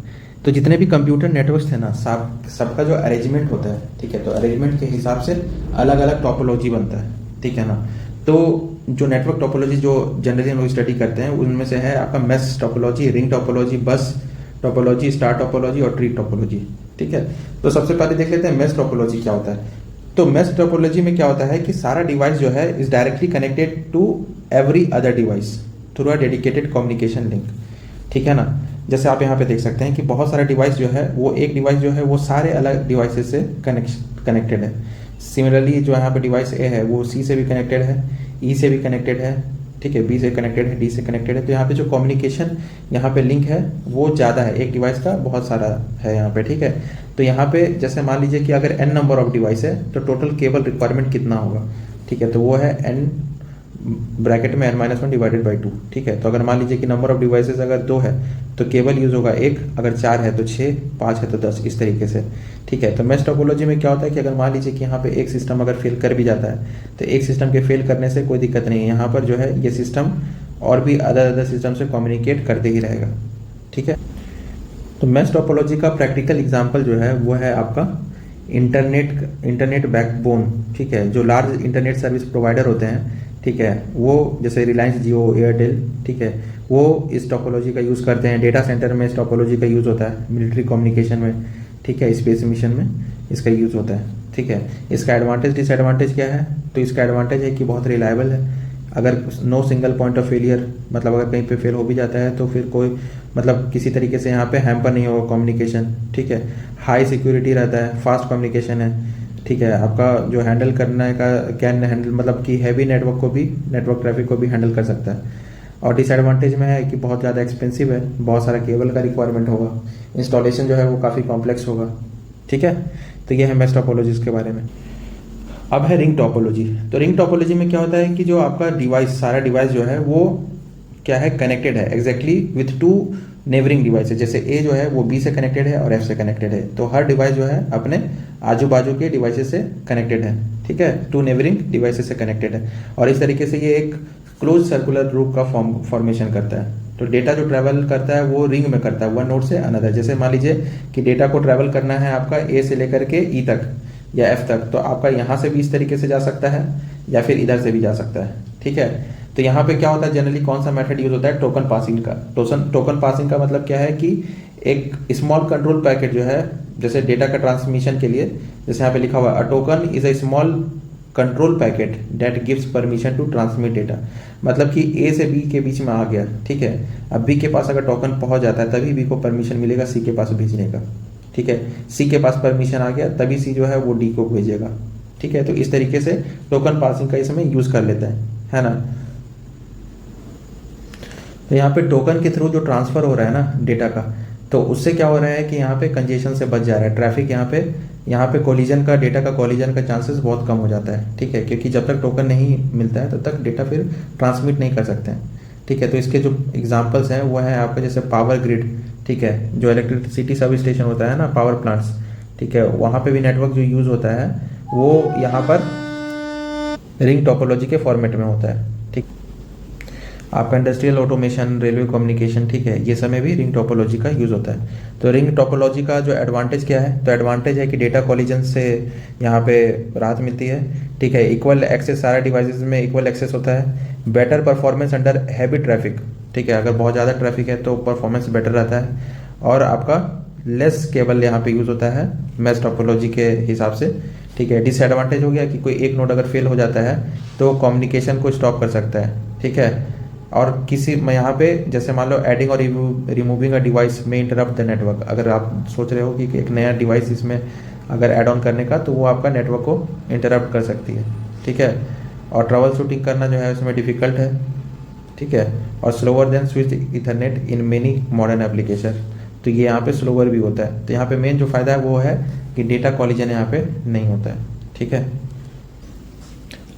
तो जितने भी कंप्यूटर नेटवर्क्स थे ना, सबका जो अरेंजमेंट होता है, ठीक है, तो अरेंजमेंट के हिसाब से अलग अलग टोपोलॉजी बनता है, ठीक है ना। तो जो नेटवर्क टोपोलॉजी जो जनरली हम लोग स्टडी करते हैं उनमें से है आपका मेश टोपोलॉजी, रिंग टोपोलॉजी, बस टोपोलॉजी, स्टार टोपोलॉजी और ट्री टोपोलॉजी, ठीक है। तो सबसे पहले देख लेते हैं मेश टोपोलॉजी क्या होता है। तो मेश टोपोलॉजी में क्या होता है कि सारा डिवाइस जो है is directly connected to every other device through a dedicated communication link, ठीक है ना। जैसे आप यहाँ पे देख सकते हैं कि बहुत सारे डिवाइस जो है वो एक डिवाइस जो है वो सारे अलग डिवाइसेस से कनेक्टेड है। सिमिलरली जो यहाँ पे डिवाइस A है वो C से भी कनेक्टेड है, E से भी कनेक्टेड है, ठीक है, B से कनेक्टेड है, D से कनेक्टेड है। तो यहाँ पे जो कम्युनिकेशन यहाँ पे लिंक है वो ज़्यादा है, एक डिवाइस का बहुत सारा है यहाँ पे, ठीक है। तो यहाँ पे जैसे मान लीजिए कि अगर n नंबर ऑफ डिवाइस है तो टोटल केबल रिक्वायरमेंट कितना होगा, ठीक है, तो वो है n ब्रैकेट में n-1 डिवाइडेड बाई 2, ठीक है। तो अगर मान लीजिए कि नंबर ऑफ डिवाइसेस अगर 2 है तो केबल यूज़ होगा 1, अगर 4 है तो 6, 5 है तो 10, इस तरीके से, ठीक है। तो मेश टोपोलॉजी में क्या होता है कि अगर मान लीजिए कि यहाँ पे एक सिस्टम अगर फेल कर भी जाता है तो एक सिस्टम के फेल करने से कोई दिक्कत नहीं है, यहाँ पर जो है ये सिस्टम और भी अदर सिस्टम से कम्युनिकेट करते ही रहेगा, ठीक है। तो मेश टोपोलॉजी का प्रैक्टिकल एग्जाम्पल जो है वो है आपका इंटरनेट बैकबोन, ठीक है। जो लार्ज इंटरनेट सर्विस प्रोवाइडर होते हैं, ठीक है, वो जैसे रिलायंस जियो, एयरटेल, ठीक है, वो इस टोपोलॉजी का यूज़ करते हैं। डेटा सेंटर में इस टोपोलॉजी का यूज़ होता है, मिलिट्री कम्युनिकेशन में, ठीक है, स्पेस मिशन में इसका यूज़ होता है, ठीक है। इसका एडवांटेज डिसएडवांटेज क्या है? तो इसका एडवांटेज है कि बहुत रिलायबल है, अगर no single point of failure, मतलब अगर कहीं पे फेल हो भी जाता है तो फिर कोई मतलब किसी तरीके से यहाँ पे हैम्पर नहीं होगा कम्युनिकेशन, ठीक है। हाई सिक्योरिटी रहता है, फास्ट कम्युनिकेशन है, ठीक है, आपका जो हैंडल करने का कैन हैंडल मतलब कि हैवी नेटवर्क को भी, नेटवर्क ट्रैफिक को भी हैंडल कर सकता है। और डिसएडवांटेज में है कि बहुत ज़्यादा एक्सपेंसिव है, बहुत सारा केबल का रिक्वायरमेंट होगा, इंस्टॉलेशन जो है वो काफ़ी कॉम्प्लेक्स होगा। ठीक है, तो ये है मेश टोपोलॉजीज के बारे में। अब है रिंग टोपोलॉजी। तो रिंग टोपोलॉजी में क्या होता है कि जो आपका डिवाइस, सारा डिवाइस जो है वो क्या है, कनेक्टेड है exactly with to neighbouring devices. जैसे ए जो है वो बी से कनेक्टेड है और एफ से कनेक्टेड है, तो हर डिवाइस जो है अपने आजू बाजू के डिवाइसेज से कनेक्टेड है। ठीक है, टू नेबरिंग डिवाइसेज से कनेक्टेड है, और इस तरीके से ये एक क्लोज सर्कुलर लूप का फॉर्मेशन करता है। तो डेटा जो ट्रैवल करता है वो रिंग में करता है, वन नोड से अनदर। जैसे मान लीजिए कि डेटा को ट्रैवल करना है आपका ए से लेकर के ई तक या एफ तक, तो आपका यहाँ से भी इस तरीके से जा सकता है या फिर इधर से भी जा सकता है। ठीक है, तो यहाँ पे क्या होता है, जनरली कौन सा मेथड यूज होता है, टोकन पासिंग का। टोकन पासिंग का मतलब क्या है कि एक स्मॉल कंट्रोल पैकेट जो है, जैसे डेटा का ट्रांसमिशन के लिए, जैसे यहाँ पे लिखा हुआ है, a token is a small control packet that gives permission to transmit data. मतलब कि ए से बी के बीच में आ गया। ठीक है, अब बी के पास अगर टोकन पहुंच जाता है तभी बी को परमिशन मिलेगा सी के पास भेजने का। ठीक है, सी के पास परमिशन आ गया तभी सी जो है वो डी को भेजेगा। ठीक है, तो इस तरीके से टोकन पासिंग का इसमें यूज कर लेते हैं, है ना। तो यहाँ पे टोकन के थ्रू जो ट्रांसफर हो रहा है ना डेटा का, तो उससे क्या हो रहा है कि यहाँ पे कंजेशन से बच जा रहा है ट्रैफिक। यहाँ पे कोलिजन का, डेटा का कोलिजन का चांसेस बहुत कम हो जाता है। ठीक है, क्योंकि जब तक टोकन नहीं मिलता है तब तक डेटा फिर ट्रांसमिट नहीं कर सकते हैं। ठीक है, तो इसके जो एग्जांपल्स हैं वो है आपका जैसे पावर ग्रिड। ठीक है, जो इलेक्ट्रिसिटी सब स्टेशन होता है ना, पावर प्लांट्स। ठीक है, वहाँ पे भी नेटवर्क जो यूज़ होता है वो यहाँ पर रिंग टोपोलॉजी के फॉर्मेट में होता है। ठीक, आपका इंडस्ट्रियल ऑटोमेशन, रेलवे कम्युनिकेशन, ठीक है, ये सब में भी रिंग टोपोलॉजी का यूज़ होता है। तो रिंग टोपोलॉजी का जो एडवांटेज क्या है, तो एडवांटेज है कि डेटा कॉलिजन से यहाँ पे राहत मिलती है। ठीक है, इक्वल एक्सेस, सारे डिवाइसेस में इक्वल एक्सेस होता है। Better performance under heavy traffic. ठीक है, अगर बहुत ज़्यादा ट्रैफिक है तो परफॉर्मेंस बेटर रहता है। और आपका लेस केबल यहाँ पे यूज़ होता है मैश टोपोलॉजी के हिसाब से। ठीक है, डिसएडवांटेज हो गया कि कोई एक नोड अगर फेल हो जाता है तो कम्युनिकेशन को स्टॉप कर सकता है। ठीक है, और किसी में यहाँ पे जैसे मान लो एडिंग और रिमूविंग अ डिवाइस में इंटरप्ट द नेटवर्क। अगर आप सोच रहे हो कि एक नया डिवाइस इसमें अगर ऐड ऑन करने का, तो वो आपका नेटवर्क को इंटरप्ट कर सकती है। ठीक है, और ट्रबल शूटिंग करना जो है उसमें डिफ़िकल्ट है। ठीक है, और slower then switch Ethernet in many modern application. तो ये यहाँ पे स्लोअर भी होता है। तो यहाँ पे मेन जो फ़ायदा है वो है कि डेटा कॉलिजन यहाँ पे नहीं होता है। ठीक है,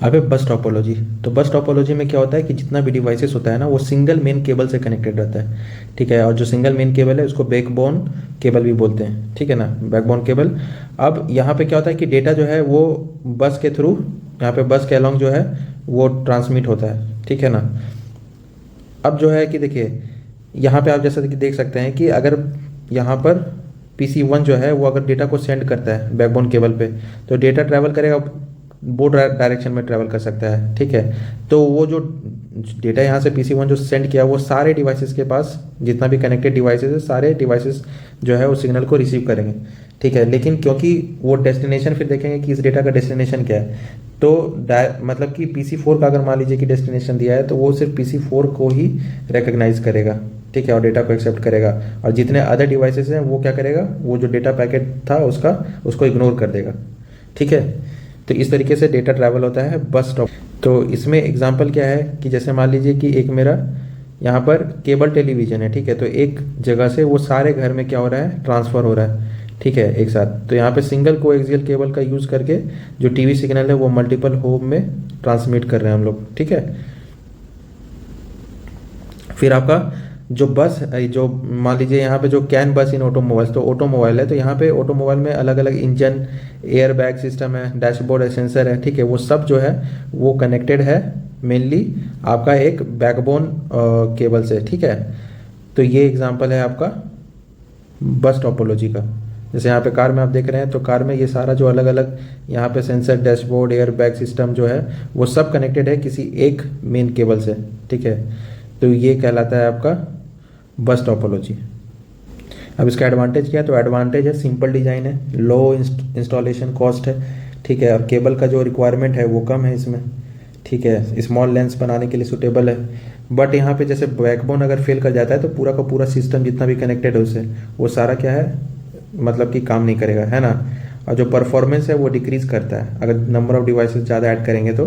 अब है बस टोपोलॉजी। तो बस टोपोलॉजी में क्या होता है कि जितना भी डिवाइसेस होता है ना वो सिंगल मेन केबल से कनेक्टेड रहता है। ठीक है, और जो सिंगल मेन केबल है उसको बैकबोन केबल भी बोलते हैं। ठीक है ना, बैकबोन केबल। अब यहाँ पे क्या होता है कि डेटा जो है वो बस के थ्रू, यहाँ पे बस के अलॉन्ग जो है वो ट्रांसमिट होता है। ठीक है ना, अब जो है कि देखिए यहाँ पे आप जैसा कि देख सकते हैं कि अगर यहाँ पर PC1 जो है वो अगर डेटा को सेंड करता है बैकबोन केबल पे, तो डेटा ट्रैवल करेगा, वो डायरेक्शन में ट्रैवल कर सकता है। ठीक है, तो वो जो डेटा यहाँ से PC1 जो सेंड किया वो सारे डिवाइसेस के पास, जितना भी कनेक्टेड डिवाइसेस है, सारे डिवाइसेस जो है वो सिग्नल को रिसीव करेंगे। ठीक है, लेकिन क्योंकि वो डेस्टिनेशन फिर देखेंगे कि इस डेटा का डेस्टिनेशन क्या है, तो मतलब कि PC4 का अगर मान लीजिए कि डेस्टिनेशन दिया है तो वो सिर्फ PC4 को ही रिकग्नाइज करेगा। ठीक है, और डेटा को एक्सेप्ट करेगा, और जितने अदर डिवाइसेस हैं वो क्या करेगा, वो जो डेटा पैकेट था उसको इग्नोर कर देगा। ठीक है, तो इस तरीके से डेटा ट्रैवल होता है बस स्टॉप। तो इसमें एग्जांपल क्या है कि जैसे मान लीजिए कि एक मेरा यहाँ पर केबल टेलीविज़न है। ठीक है, तो एक जगह से वो सारे घर में क्या हो रहा है, ट्रांसफ़र हो रहा है। ठीक है, एक साथ। तो यहाँ पे सिंगल कोएक्सियल केबल का यूज़ करके जो टीवी सिग्नल है वो मल्टीपल होम में ट्रांसमिट कर रहे हैं हम लोग। ठीक है, फिर आपका जो बस, जो मान लीजिए यहाँ पे जो कैन बस इन ऑटोमोबाइल्स, तो ऑटोमोबाइल है, तो यहाँ पे ऑटोमोबाइल में अलग अलग इंजन, एयर बैग सिस्टम है, डैशबोर्ड है, सेंसर है। ठीक है, वो सब जो है वो कनेक्टेड है मेनली आपका एक बैकबोन केबल से। ठीक है, तो ये एग्जांपल है आपका बस टोपोलॉजी का। जैसे यहाँ पे कार में आप देख रहे हैं, तो कार में ये सारा जो अलग अलग यहाँ पे sensor, dashboard, air bag system जो है वो सब कनेक्टेड है किसी एक मेन केबल से। ठीक है, तो ये कहलाता है आपका बस टोपोलॉजी। अब इसका एडवांटेज क्या है, तो एडवांटेज है सिंपल डिज़ाइन है, लो इंस्टॉलेशन कॉस्ट है। ठीक है, और केबल का जो रिक्वायरमेंट है वो कम है इसमें। ठीक है, स्मॉल लेंस बनाने के लिए सूटेबल है। बट यहाँ पे जैसे बैकबोन अगर फेल कर जाता है तो पूरा का पूरा सिस्टम जितना भी कनेक्टेड है उससे, वो सारा क्या है, मतलब कि काम नहीं करेगा, है ना। और जो परफॉर्मेंस है वो डिक्रीज़ करता है अगर नंबर ऑफ़ डिवाइसेस ज़्यादा ऐड करेंगे तो।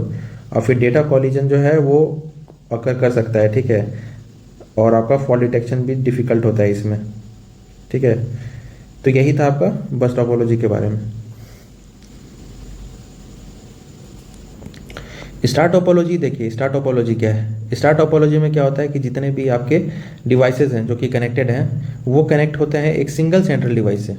और फिर डेटा कॉलिजन जो है वो अकर कर सकता है, ठीक है। और आपका फॉल्ट डिटेक्शन भी डिफ़िकल्ट होता है इसमें, ठीक है। तो यही था आपका बस टोपोलॉजी के बारे में। स्टार टोपोलॉजी देखिए, स्टार टोपोलॉजी क्या है। स्टार टोपोलॉजी में क्या होता है कि जितने भी आपके डिवाइसेस हैं जो कि कनेक्टेड हैं वो कनेक्ट होते हैं एक सिंगल सेंट्रल डिवाइस से।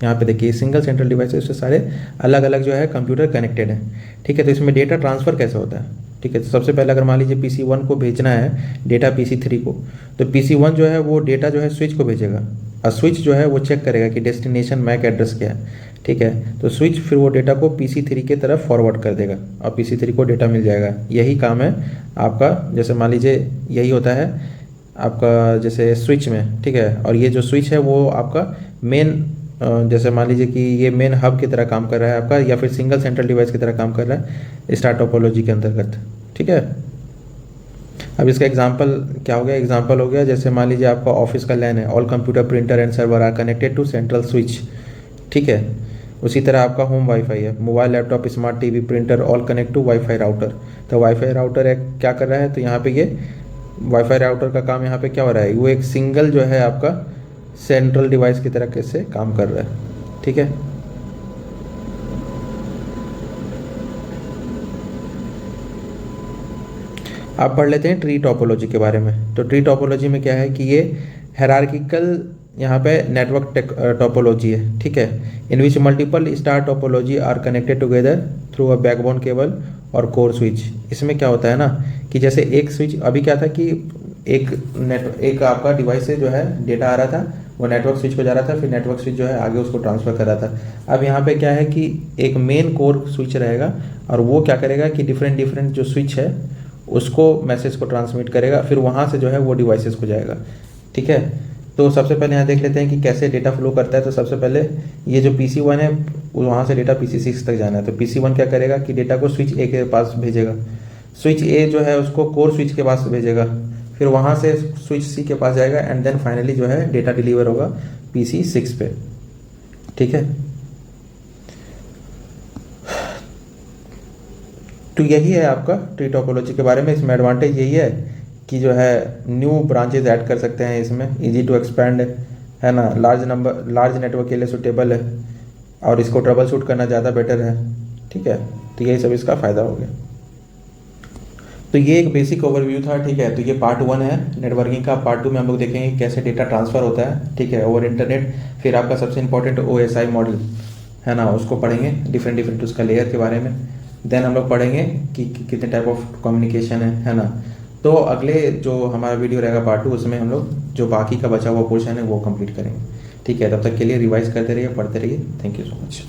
यहाँ पे देखिए सिंगल सेंट्रल डिवाइस है, उससे सारे अलग अलग जो है कंप्यूटर कनेक्टेड हैं, ठीक है। तो इसमें डेटा ट्रांसफ़र कैसे होता है, ठीक है। तो सबसे पहले अगर मान लीजिए PC1 को भेजना है डेटा PC3 को, तो PC1 जो है वो डेटा जो है स्विच को भेजेगा, और स्विच जो है वो चेक करेगा कि डेस्टिनेशन मैक एड्रेस क्या है, ठीक है। तो स्विच फिर वो डेटा को PC3 के तरफ फॉरवर्ड कर देगा और PC3 को डेटा मिल जाएगा। यही काम है आपका, जैसे मान लीजिए यही होता है आपका जैसे स्विच में, ठीक है। और ये जो स्विच है वो आपका मेन, जैसे मान लीजिए कि ये मेन हब की तरह काम कर रहा है आपका, या फिर सिंगल सेंट्रल डिवाइस की तरह काम कर रहा है स्टार टोपोलॉजी के अंतर्गत, ठीक है। अब इसका एग्जांपल क्या हो गया, एग्जांपल हो गया जैसे मान लीजिए आपका ऑफिस का लैन है, all computer printer and server are connected to central switch, ठीक है। उसी तरह आपका होम वाईफाई है, mobile laptop smart TV printer all connect to wifi router. तो वाईफाई राउटर एक क्या कर रहा है, तो यहाँ पे ये वाईफाई राउटर का काम यहाँ पे क्या हो रहा है, वो एक सिंगल जो है आपका सेंट्रल डिवाइस की तरह से काम कर रहा है, ठीक है। आप पढ़ लेते हैं ट्री टोपोलॉजी के बारे में। तो ट्री टोपोलॉजी में क्या है कि ये हायरार्किकल यहाँ पे नेटवर्क टोपोलॉजी है, ठीक है। In which multiple star topology are connected together through a backbone cable और कोर स्विच। इसमें क्या होता है ना कि जैसे एक स्विच, अभी क्या था कि एक आपका डिवाइस से जो है डेटा आ रहा था, वो नेटवर्क स्विच को जा रहा था, फिर नेटवर्क स्विच जो है आगे उसको ट्रांसफ़र कर रहा था। अब यहाँ पे क्या है कि एक मेन कोर स्विच रहेगा और वो क्या करेगा कि डिफरेंट डिफरेंट जो स्विच है उसको मैसेज को ट्रांसमिट करेगा, फिर वहाँ से जो है वो डिवाइसेस को जाएगा, ठीक है। तो सबसे पहले यहाँ देख लेते हैं कि कैसे डेटा फ्लो करता है। तो सबसे पहले ये जो PC1 है वहाँ से डेटा PC6 तक जाना है। तो PC1 क्या करेगा कि डेटा को स्विच ए के पास भेजेगा, स्विच ए जो है उसको कोर स्विच के पास भेजेगा, फिर वहाँ से स्विच सी के पास जाएगा, एंड देन फाइनली जो है डेटा डिलीवर होगा PC6 पे, ठीक है। तो यही है आपका ट्री टोपोलॉजी के बारे में। इसमें एडवांटेज यही है कि जो है न्यू ब्रांचेज ऐड कर सकते हैं इसमें, इजी टू एक्सपेंड है ना, लार्ज नेटवर्क के लिए सुटेबल है, और इसको ट्रबल शूट करना ज़्यादा बेटर है, ठीक है। तो यही सब इसका फ़ायदा हो गया। तो ये एक बेसिक ओवरव्यू था, ठीक है। तो ये पार्ट 1 है नेटवर्किंग का। पार्ट 2 में हम लोग देखेंगे कैसे डेटा ट्रांसफ़र होता है, ठीक है, ओवर इंटरनेट। फिर आपका सबसे इंपॉर्टेंट OSI मॉडल है ना, उसको पढ़ेंगे, डिफरेंट उसका लेयर के बारे में। देन हम लोग पढ़ेंगे कि कितने टाइप ऑफ कम्युनिकेशन है ना। तो अगले जो हमारा वीडियो रहेगा पार्ट 2, उसमें हम लोग जो बाकी का बचा हुआ पोर्शन है वो कंप्लीट करेंगे, ठीक है। तब तक के लिए रिवाइज करते रहिए, पढ़ते रहिए। Thank you so much.